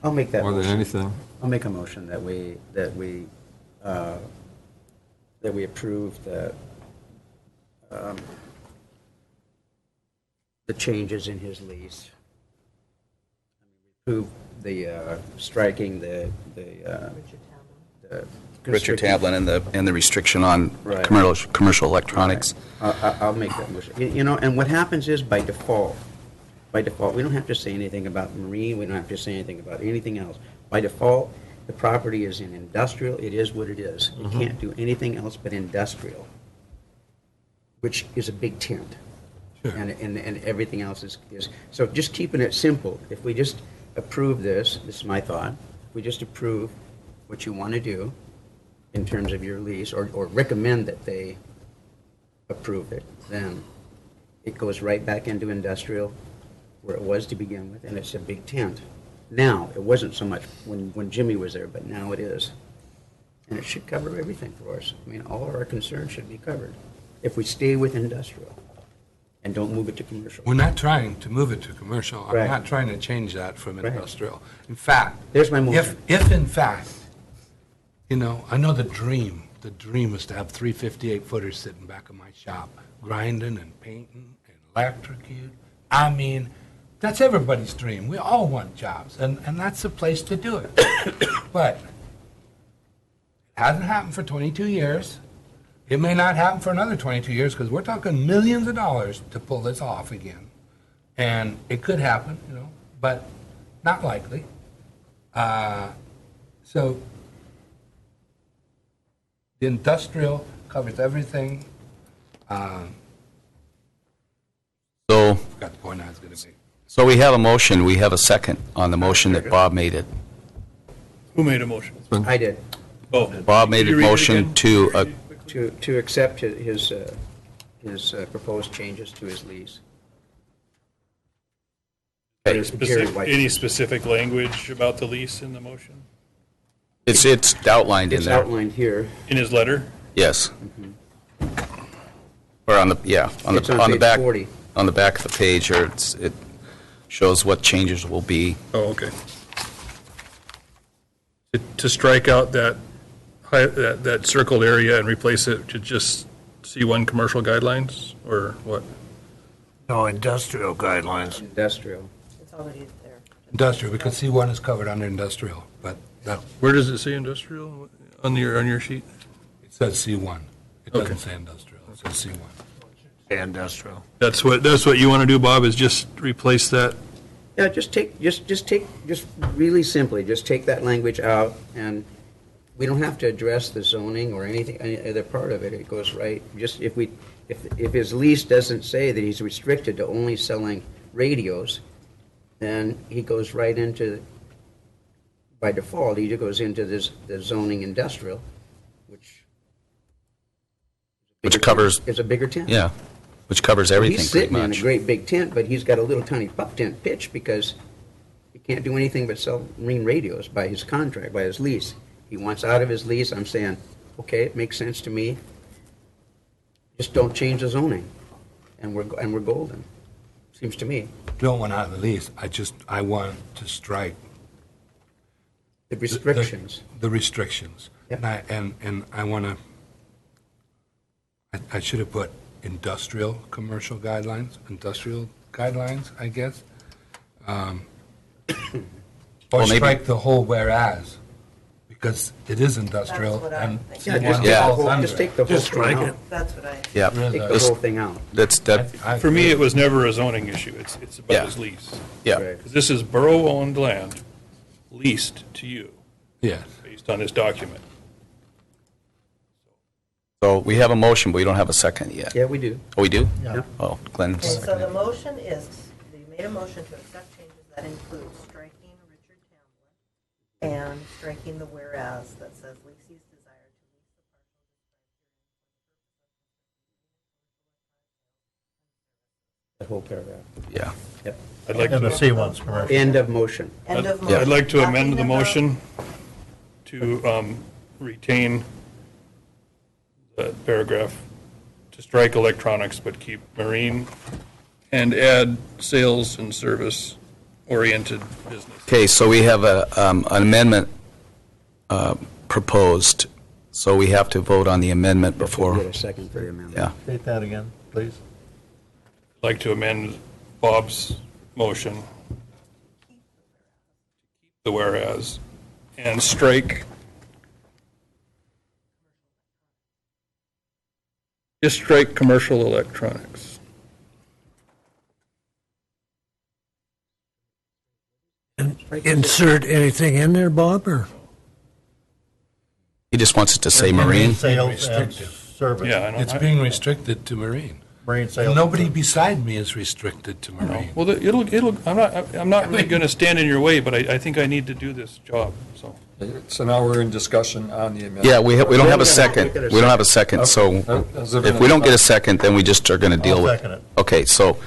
I'll make that more than motion. anything. I'll make a motion that we approve the changes in his lease. Approve the striking the Richard Tablin and the restriction on Right. commercial electronics. I'll make that motion. You know, and what happens is by default, we don't have to say anything about marine, we don't have to say anything about anything else. By default, the property is in industrial, it is what it is. You can't do anything else but industrial, which is a big tent. And everything else is, so just keeping it simple, if we just approve this is my thought, if we just approve what you want to do in terms of your lease, or recommend that they approve it, then it goes right back into industrial where it was to begin with, and it's a big tent. Now, it wasn't so much when Jimmy was there, but now it is. And it should cover everything for us. I mean, all of our concerns should be covered if we stay with industrial and don't move it to commercial. We're not trying to move it to commercial. I'm Right. not trying to change that from Right. industrial. In fact, There's my motion. if in fact, I know the dream is to have 358 footers sitting back of my shop, grinding and painting and electrocuted. I mean, that's everybody's dream. We all want jobs, and that's the place to do it. But it hasn't happened for 22 years. It may not happen for another 22 years because we're talking millions of dollars to pull this off again. And it could happen, but not likely. So the industrial covers everything. So, Got the point I was going to make. so we have a motion, we have a second on the motion that Bob made it. Who made a motion? I did, Oh. Bob made Could a you read it motion again? to, to accept his proposed changes to his lease. Okay. Jerry White. Any specific language about the lease in the motion? it's outlined in It's there. outlined here. In his letter? Yes. Or on the, yeah, on It's on the page back, 40. on the back of the page, or it shows what changes will be. Oh, okay. To strike out that circled area and replace it to just C1 commercial guidelines, or what? No, industrial guidelines. Industrial. It's already there. Industrial, because C1 is covered under industrial, but no, Where does it say industrial on your sheet? it says C1. It Okay. doesn't say industrial, it says C1. Industrial. That's what you want to do, Bob, is just replace that? Yeah, just really simply, just take that language out, and we don't have to address the zoning or anything, any other part of it. It goes right, just if his lease doesn't say that he's restricted to only selling radios, then he goes right into, by default, he goes into the zoning industrial, which covers, is a bigger tent. yeah, which covers everything He's pretty sitting in a much. great big tent, but he's got a little tiny pup tent pitch because he can't do anything but sell marine radios by his contract, by his lease. He wants out of his lease. I'm saying, okay, it makes sense to me. Just don't change the zoning, and we're golden. Seems to me. Don't want out of the lease, I want to strike The restrictions. the restrictions. Yep. And I want to, I should have put industrial commercial guidelines, I guess. Or Well, maybe- strike the whole whereas, because it is industrial That's what I'm and. thinking. Yeah, just, Yeah. just take the whole Just thing strike out. it. That's what I, Yeah, Take the whole thing out. that, For me, it was never a zoning issue. It's Yeah. about his lease. yeah. Right. Because this is borough-owned land leased to you Yes. based on this document. So we have a motion, but we don't have a second yet. Yeah, we do. Oh, we do? Yeah. Oh, Glenn. okay, so the motion is, you made a motion to accept changes that include striking Richard Tamblyn and striking the whereas that says leasee's desire to lease the parcel. That whole paragraph. Yeah. Yep. I'd like And the to, C1's commercial. End of motion. End of I'd motion. like to amend the Nothing about- motion to retain the paragraph, to strike electronics, but keep marine, and add sales and service-oriented business. Okay, so we have an amendment proposed, so we have to vote on the amendment before, Get a second for the amendment. yeah. State that again, please. I'd like to amend Bob's motion, the whereas, and strike, just strike commercial electronics. Insert anything in there, Bob, or? He just wants it to say marine. Sales and Restrictive. service. Yeah, I know. It's being restricted to marine. Marine sales. And nobody beside me is restricted to marine. Well, I'm not really going to stand in your way, but I think I need to do this job, so. So now we're in discussion on the amendment. Yeah, we don't have a second. Look at a We don't have a second, so if we don't get a second, then we just are going to deal I'll with. second it. Okay, so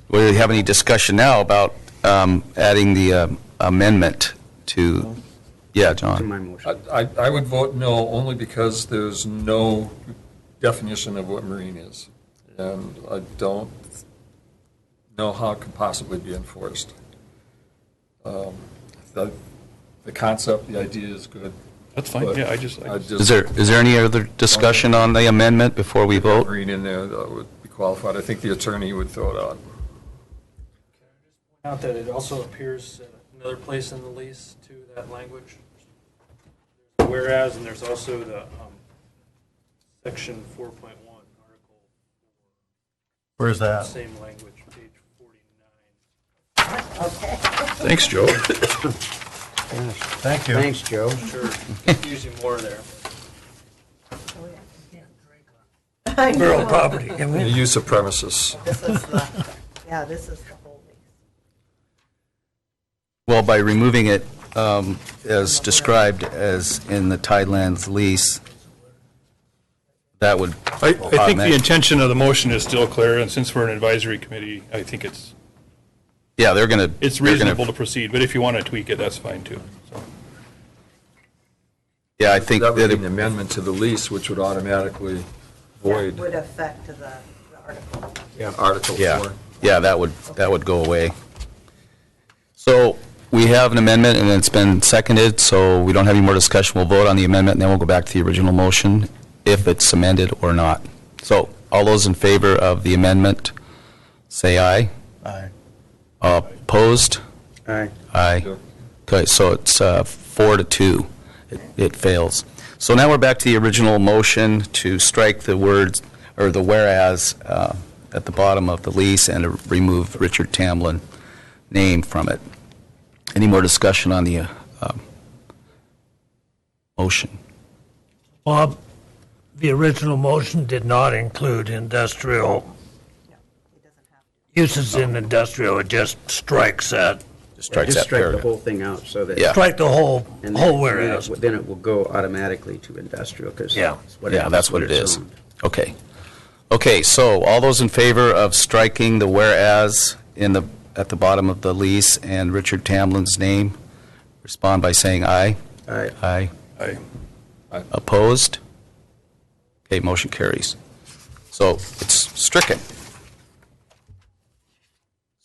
we have any discussion now about adding the amendment to Yeah, to John. my motion. I would vote no, only because there's no definition of what marine is. And I don't know how it could possibly be enforced. The concept, the idea is good. That's fine, but yeah, I just, Is there any other discussion on the amendment before we vote? Marine in there that would be qualified. I think the attorney would throw it out. Out that it also appears in another place in the lease to that language. Whereas, and there's also the section 4.1, article 4. Where's that? Same language, page 49. Okay. thanks, Joe. Thank you. Thanks, Joe. Sure, usually more there. I know. Borough property. The use of premises. This is the, yeah, this is the whole lease. Well, by removing it as described as in the Tidelands lease, that would. I think the intention of the motion is still clear, and since we're an advisory committee, I think it's Yeah, they're going to. it's reasonable to proceed, but if you want to tweak it, that's fine too. So, Yeah, I think That would that be it- an amendment to the lease, which would automatically void That would affect the article. Article 4. yeah, that would go away. So we have an amendment, and it's been seconded, so we don't have any more discussion. We'll vote on the amendment, and then we'll go back to the original motion, if it's amended or not. So all those in favor of the amendment, say aye. Aye. Opposed? Aye. Aye. Okay, so it's 4-2. It fails. So now we're back to the original motion to strike the words, or the whereas, at the bottom of the lease and to remove Richard Tamlin name from it. Any more discussion on the motion? Bob, the original motion did not include industrial uses in industrial. It just strikes that. Strikes Just that strike the paragraph. whole thing out so that. Yeah. Strike the whole and whereas. Then it will go automatically to industrial because. Yeah. Yeah, that's what it is. Okay. Okay, so all those in favor of striking the whereas at the bottom of the lease and Richard Tamlin's name, respond by saying aye. Aye. Aye. Aye. Opposed? Okay, motion carries. So it's stricken.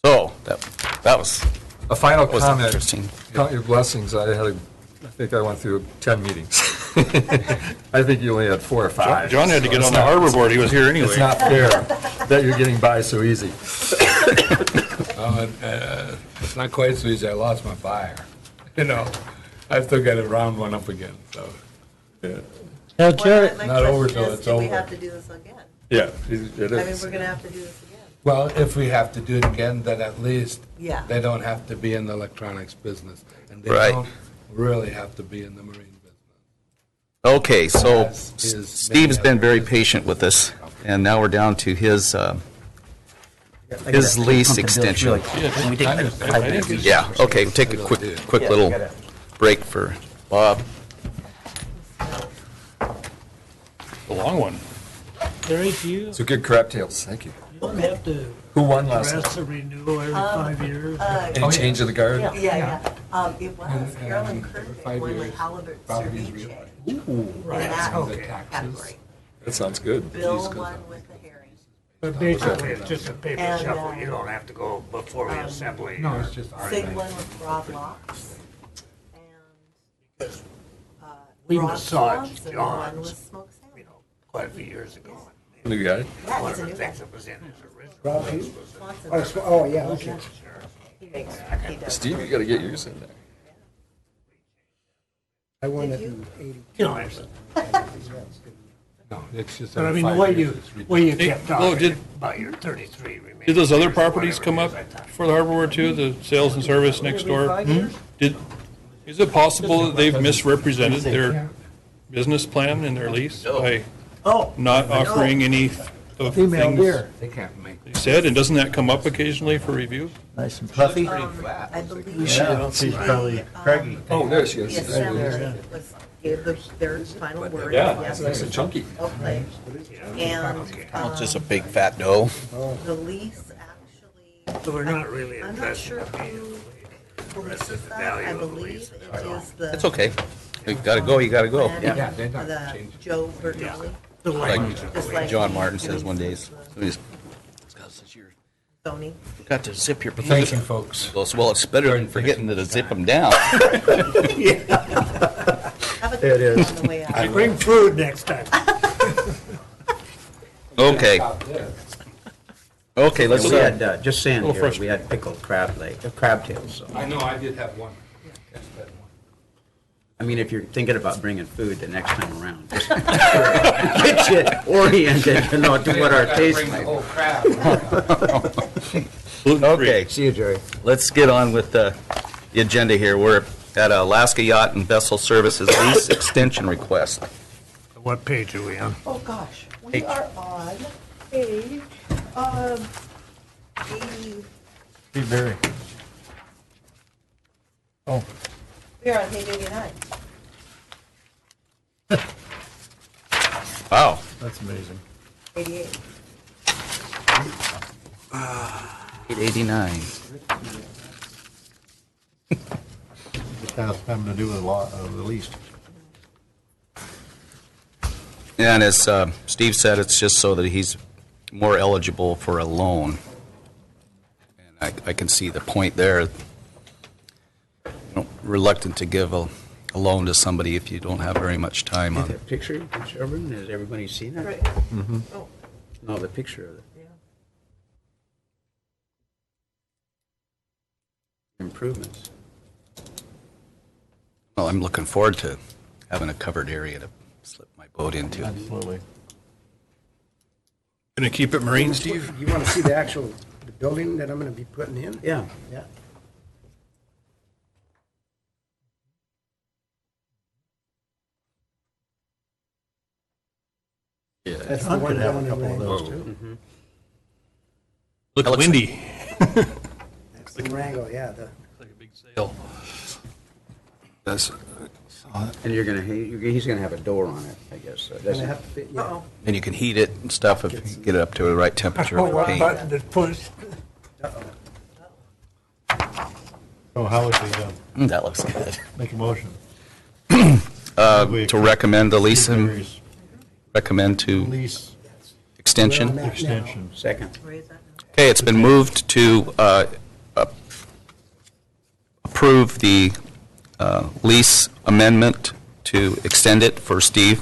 So that was A final was comment. interesting. Count your blessings. I think I went through 10 meetings. I think you only had 4 or 5. John had to get So on the harbor board, he was here anyway. It's not fair that you're getting by so easy. It's not quite so easy. I lost my fire. You know, I still got to round one up again, so. Now, Well, Jared, my Not over question till is, it's do we over. have to do this again? Yeah, it I mean, is. we're gonna have to do this again. Well, if we have to do it again, then at least Yeah. they don't have to be in the electronics business. And they Right. don't really have to be in the marine business. Okay, so As is Steve's many been other very businesses. patient with this, and now we're down to his lease extension. Yeah, okay, we'll take a quick little break for Bob. The long one. Terry, do you So good crap tails. Thank you. have to Who won last address night? the renewal every 5 years? Any change of the guard? Yeah, it was Carolyn Curtin won the Halibut Ceviche in that category. That sounds good. Bill won with the herring. But basically, it's just a paper And, shuffle. You don't have to go before the assembly. No, it's just. Sig won with Rob Locks. And We Rob massaged Swanson won John's, with smoked salmon. you know, quite a few years ago. New guy? Yeah, One he's of a the new guy. things that was in his original. Rob Hughes? Swanson. Oh, yeah, okay. He makes, he does. Steve, you got to get yours in there. I won it Did in 80. You know, it's- No, it's just. but I every mean, the 5 way years, you, it's way you Hey, kept oh, talking did- about your 33 remaining. Did those other years or properties whatever come it up is, I thought. for the harbor board too, the sales and service next door? Is it possible that they've misrepresented their business plan in their lease by not offering any of the Female things deer. They can't make. they said, and doesn't that come up occasionally for review? Nice and puffy. I believe. Yeah, she's probably craggy. Oh, there she The is. assembly was, gave their final word. Yeah, yes, it's nice and chunky. okay. And Just a big fat dough. the lease actually. So we're not really I'm not addressing sure the who police's side, I believe it is the. It's okay. You gotta go, you gotta go. Yeah, the Joe Bertolli. Just Like John Martin says one day. Zoning. Got to zip your. Thank you, folks. Well, it's better than forgetting to zip them down. Have a There it good is. on the way out. Bring food next time. Okay. Okay, let's, We had, just saying little here, fresh. we had pickled crab leg, crab tails, so. I know, I did have one. I mean, if you're thinking about bringing food the next time around, just get you oriented, to what our taste Bring the might whole be. crowd. okay, See you, Jerry. let's get on with the agenda here. We're at Alaska Yacht and Vessel Services lease extension request. What page are we on? Oh, gosh, we are on page, 80, Hey, Barry. Oh, we are on page 89. Wow. that's amazing. 88. 889. Just has having to do with a lot of the least. And as Steve said, it's just so that he's more eligible for a loan. And I can see the point there. Reluctant to give a loan to somebody if you don't have very much time Is on it. that picture you can show them? Has everybody seen that? Right. Oh, No, the picture of it. yeah. Improvements. Well, I'm looking forward to having a covered area to slip my boat into. Absolutely. Gonna keep it marine, Steve? You want to see the actual the building that I'm going to be putting in? Yeah. Yeah. That's the John one could have a down in couple of Wrangell. those too. Look looks windy. That's the Wrangell, yeah. Like a big sail. And you're gonna, he's gonna have a door on it, I guess, so it Gonna doesn't. have to fit, yeah. Uh-oh. And you can heat it and stuff if you get it up to the right temperature Oh, for what paint. button to push? So how would we That looks good. make a motion? To recommend the lease and Barry's recommend to lease extension. Where I'm at now. extension. Second. Where is that? Okay, it's been moved to approve the lease amendment to extend it for Steve.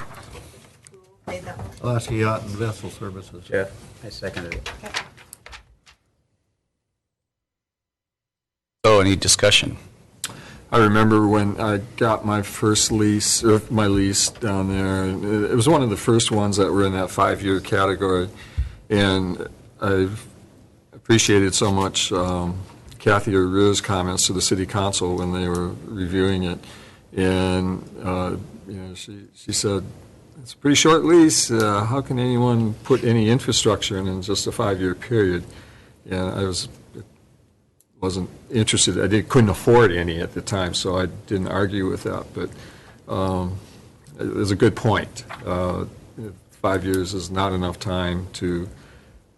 Who made that one? Alaska Yacht and Vessel Services. Jeff, I seconded it. So, any discussion? I remember when I got my first lease, or my lease down there, and it was one of the first ones that were in that 5-year category. And I've appreciated so much Kathy Arrear's comments to the city council when they were reviewing it. And, she said, it's a pretty short lease. How can anyone put any infrastructure in just a 5-year period? And wasn't interested. Couldn't afford any at the time, so I didn't argue with that. But it was a good point. 5 years is not enough time to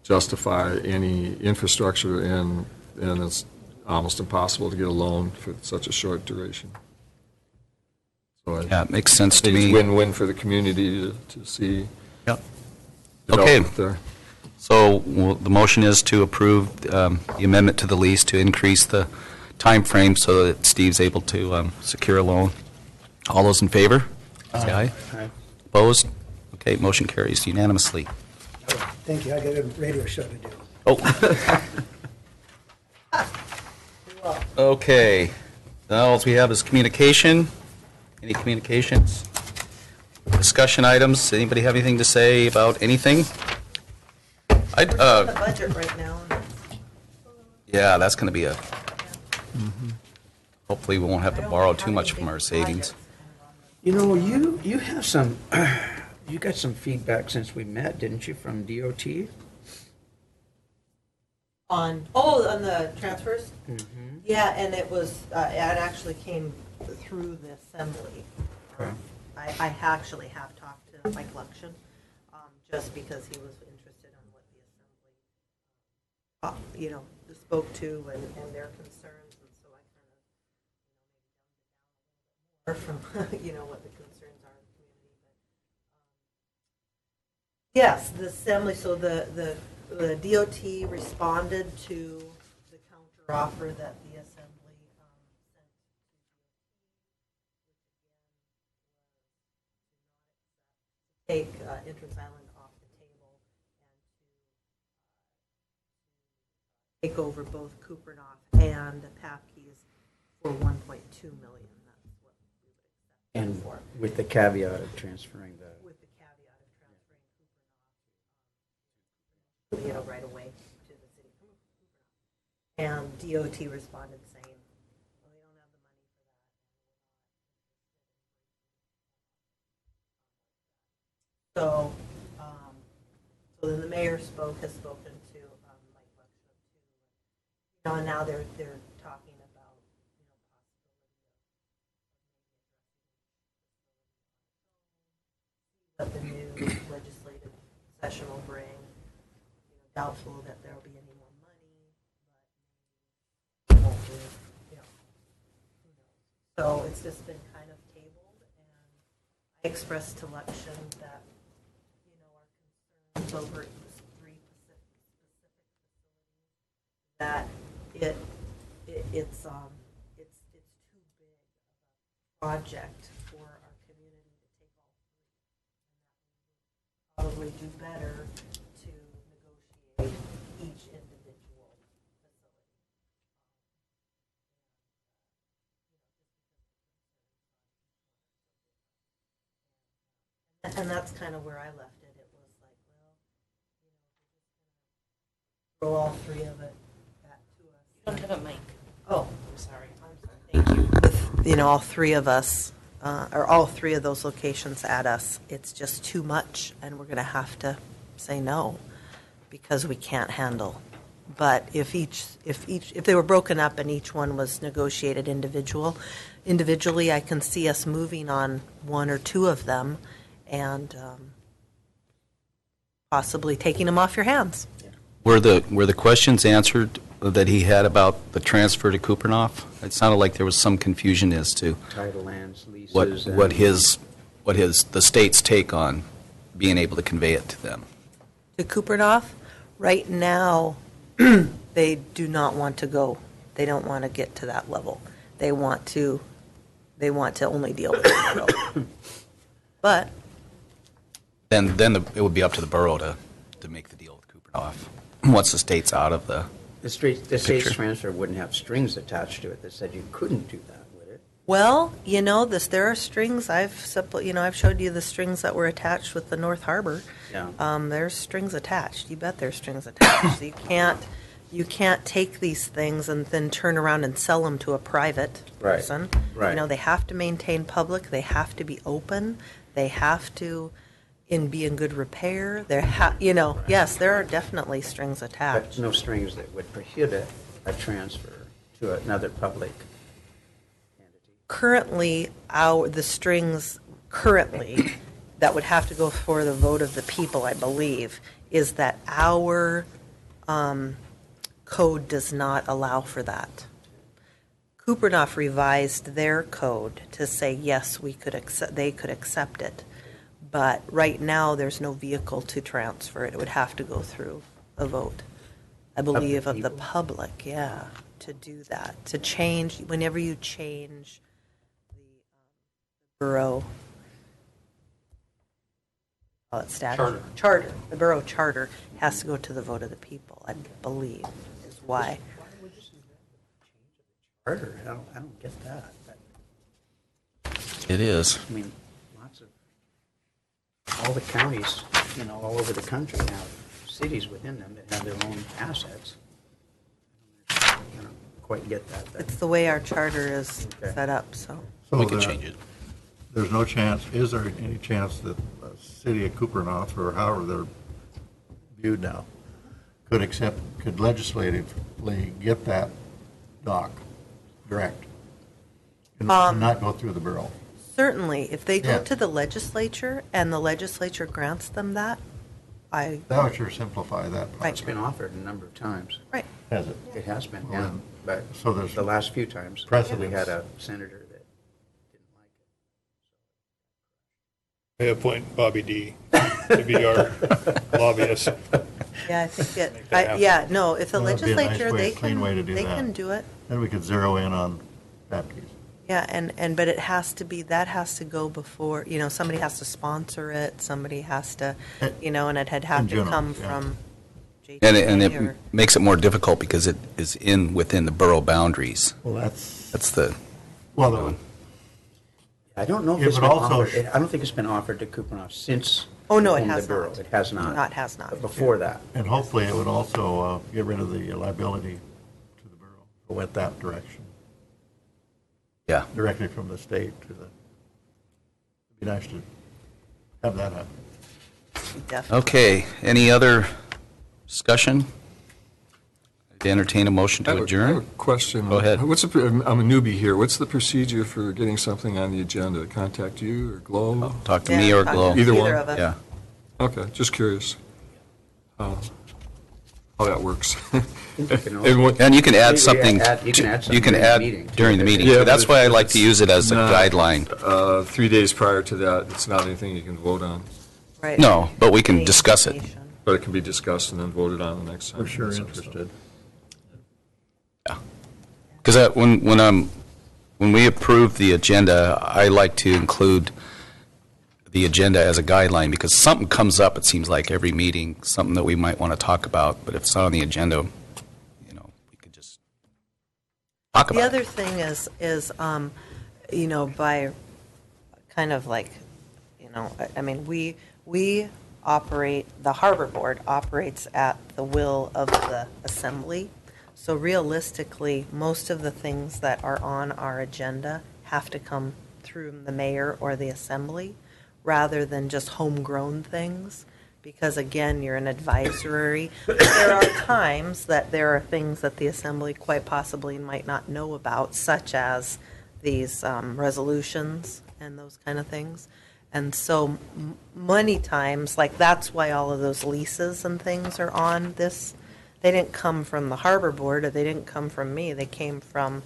justify any infrastructure, and it's almost impossible to get a loan for such a short duration. So Yeah, it makes sense to it's me. win-win for the community to see Yep. Okay. development there. So the motion is to approve the amendment to the lease to increase the time frame so that Steve's able to secure a loan. All those in favor? Say aye. Aye. Opposed? Okay, motion carries unanimously. Thank you, I got a radio show to do. Oh. Okay. Now, all we have is communication. Any communications? Discussion items? Anybody have anything to say about anything? We're in the budget right now. Yeah, that's going to be a, hopefully we won't have to borrow too much from our savings. You know, you have some, you got some feedback since we met, didn't you, from DOT? On the transfers? Yeah, and it was, it actually came through the assembly. Okay. I actually have talked to Mike Luxion, just because he was interested in what the assembly, spoke to and their concerns, and so I kind of or from, what the concerns are in the community. But, yes, the assembly, so the DOT responded to the counteroffer that the assembly sent to take Entrance Island off the table and to take over both Kupernoff and Papke's for 1.2 million. That's what we would accept And for. with the caveat of transferring the, With the caveat of transferring Kupernoff, right away to the city of Kupernoff. And DOT responded saying, well, they don't have the money for that. So, so then the mayor has spoken to Mike Buckshot too. And now they're talking about, what the new legislative session will bring. Doubtful that there'll be any more money, but hopefully, who knows. So it's just been kind of tabled, and I expressed to Lection that, our concerns over these three specific facilities, that it's too big of a project for our community to take all three. Probably do better to negotiate each individual facility. And that's kind of where I left it. It was like, well, throw all three of it back to us. You don't have a mic. Oh, I'm sorry. Thank you. with, all three of us, or all three of those locations at us, it's just too much, and we're going to have to say no because we can't handle. But if they were broken up and each one was negotiated individually, I can see us moving on one or two of them and possibly taking them off your hands. Were the questions answered that he had about the transfer to Kupernoff? It sounded like there was some confusion as to title lands, leases. what the state's take on being able to convey it to them. To Kupernoff, right now, they do not want to go. They don't want to get to that level. They want to only deal with the borough. But Then it would be up to the borough to make the deal with Kupernoff once the state's out of the The state's picture. transfer wouldn't have strings attached to it that said you couldn't do that, would it? well, there are strings. I've showed you the strings that were attached with the North Harbor. Yeah. There's strings attached. You bet there's strings attached. So you can't take these things and then turn around and sell them to a private Right. person. Right. They have to maintain public. They have to be open. They have to be in good repair. Yes, there are definitely strings But attached. no strings that would prohibit a transfer to another public entity. Currently, the strings currently that would have to go for the vote of the people, I believe, is that our code does not allow for that. Kupernoff revised their code to say, yes, they could accept it. But right now, there's no vehicle to transfer it. It would have to go through a vote, I believe, of the people? public, yeah, to do that. To change, whenever you change the borough statute. Charter. The borough charter has to go to the vote of the people, I believe, is why. Charter, I don't get that. It is. I mean, all the counties, all over the country have cities within them that have their own assets. I don't quite get that. It's the way our charter is Okay. set up, so. So We could there- change it. There's no chance, is there any chance that the city of Kupernoff, or however they're viewed now, could legislatively get that dock direct and not go through the borough? Certainly, if they go Yeah. to the legislature and the legislature grants them that, That would sure simplify that Right. It's been offered a number of times. right. Has it? It has been, Well, yeah. then, But so there's the last few times, we precedence. had a senator that didn't like it. I appoint Bobby D. to be our lobbyist. Yeah, I think Make that happen. yeah, no, if the Well, that'd be a nice legislature, way, they clean way to can, do they that. can do it. Then we could zero in on Baptiste. Yeah, but it has to be, that has to go before, somebody has to sponsor it, somebody has to, and it had In to general, come yeah. from And JTA it or. makes it more difficult because it is within the borough boundaries. Well, that's, That's the, well, I don't know if It it's would been also offered, I don't think it's been offered to Kuprinov since. Oh, no, it owned the has borough. not. It has not. Not, has not. But before that. and hopefully it would also get rid of the liability to the borough, go at that direction, yeah. directly from the state to the, it'd be nice to have that happen. Definitely. Okay, any other discussion? I'd entertain a motion I to have a adjourn. question. Go ahead. I'm a newbie here. What's the procedure for getting something on the agenda? Contact you or Glow? Talk to me or Yeah, Glow. Either one? of us. Yeah. Okay, just curious how that works. You can also- And what- And you can add You something, can add you something can during the add meeting, too. during the meeting. Yeah, That's but why I if like to it's use it as a not, guideline. 3 days prior to that, it's not anything you can vote on, Right. No, but we can Any discuss it. information. but it can be discussed and then voted on the next time. We're sure So- interested. Because when we approve the agenda, I like to include the agenda as a guideline, because something comes up, it seems like, every meeting, something that we might want to talk about, but if it's not on the agenda, we could just talk The about other it. thing is, by kind of like, I mean, we operate, the Harbor Board operates at the will of the Assembly. So realistically, most of the things that are on our agenda have to come through the mayor or the Assembly, rather than just homegrown things. Because again, you're an advisory. There are times that there are things that the Assembly quite possibly might not know about, such as these resolutions and those kind of things. And so many times, like that's why all of those leases and things are on this. They didn't come from the Harbor Board, or they didn't come from me. They came from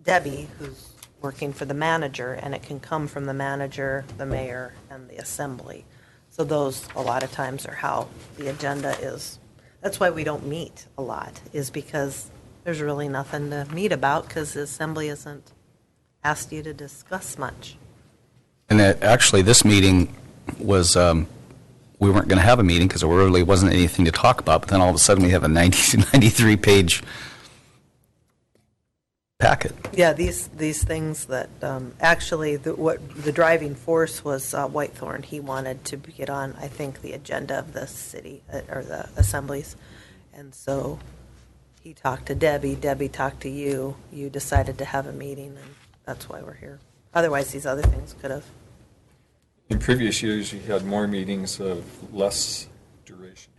Debbie, who's working for the manager, and it can come from the manager, the mayor, and the Assembly. So those, a lot of times, are how the agenda is. That's why we don't meet a lot, is because there's really nothing to meet about, because the Assembly isn't asked you to discuss much. And that, actually, this meeting was, we weren't going to have a meeting because there really wasn't anything to talk about, but then all of a sudden we have a 93-page packet. Yeah, these things that, actually, the driving force was Whitethorn. He wanted to get on, I think, the agenda of the city, or the assemblies. And so he talked to Debbie, Debbie talked to you, you decided to have a meeting, and that's why we're here. Otherwise, these other things could have. In previous years, you had more meetings of less duration.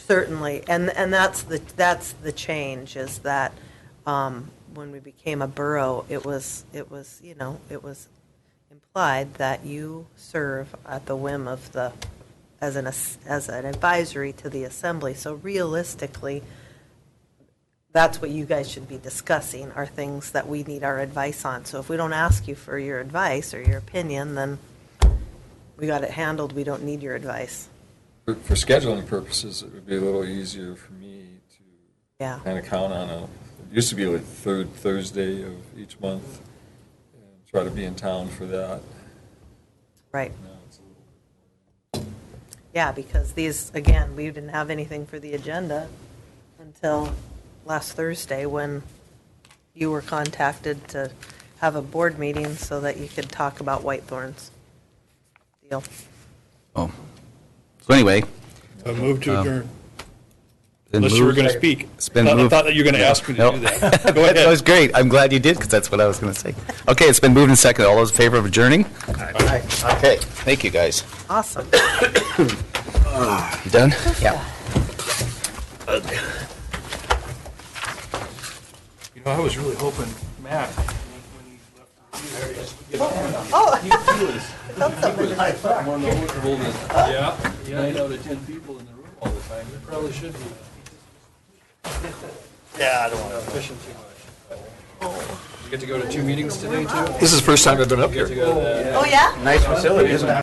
Certainly, and that's the change, is that when we became a borough, it was implied that you serve at the whim of the, as an advisory to the Assembly. So realistically, that's what you guys should be discussing, are things that we need our advice on. So if we don't ask you for your advice or your opinion, then we got it handled, we don't need your advice. For scheduling purposes, it would be a little easier for me to Yeah. kind of count on it used to be like third Thursday of each month, and try to be in town for that. Right. Now it's a little Yeah, because these, again, we didn't have anything for the agenda until last Thursday, when you were contacted to have a board meeting so that you could talk about Whitethorn's deal. Oh. So anyway. Move to adjourn. Then Unless you were moved. going to speak. It's been I moved. thought that you were going to ask me to Nope. do that. Go ahead. That was great. I'm glad you did, because that's what I was going to say. Okay, it's been moved and seconded. All those in favor of adjourning? Aye. Okay, thank you, guys. Awesome. You done? Yeah. You know, I was really hoping Matt, when he left the Oh. Yeah, 9 out of 10 people in the room all the time. It probably should be. Yeah, I don't want to. Fishing too much. You get to go to 2 meetings today, too? This is the first time I've been up here. Oh, yeah? Nice facility, isn't it?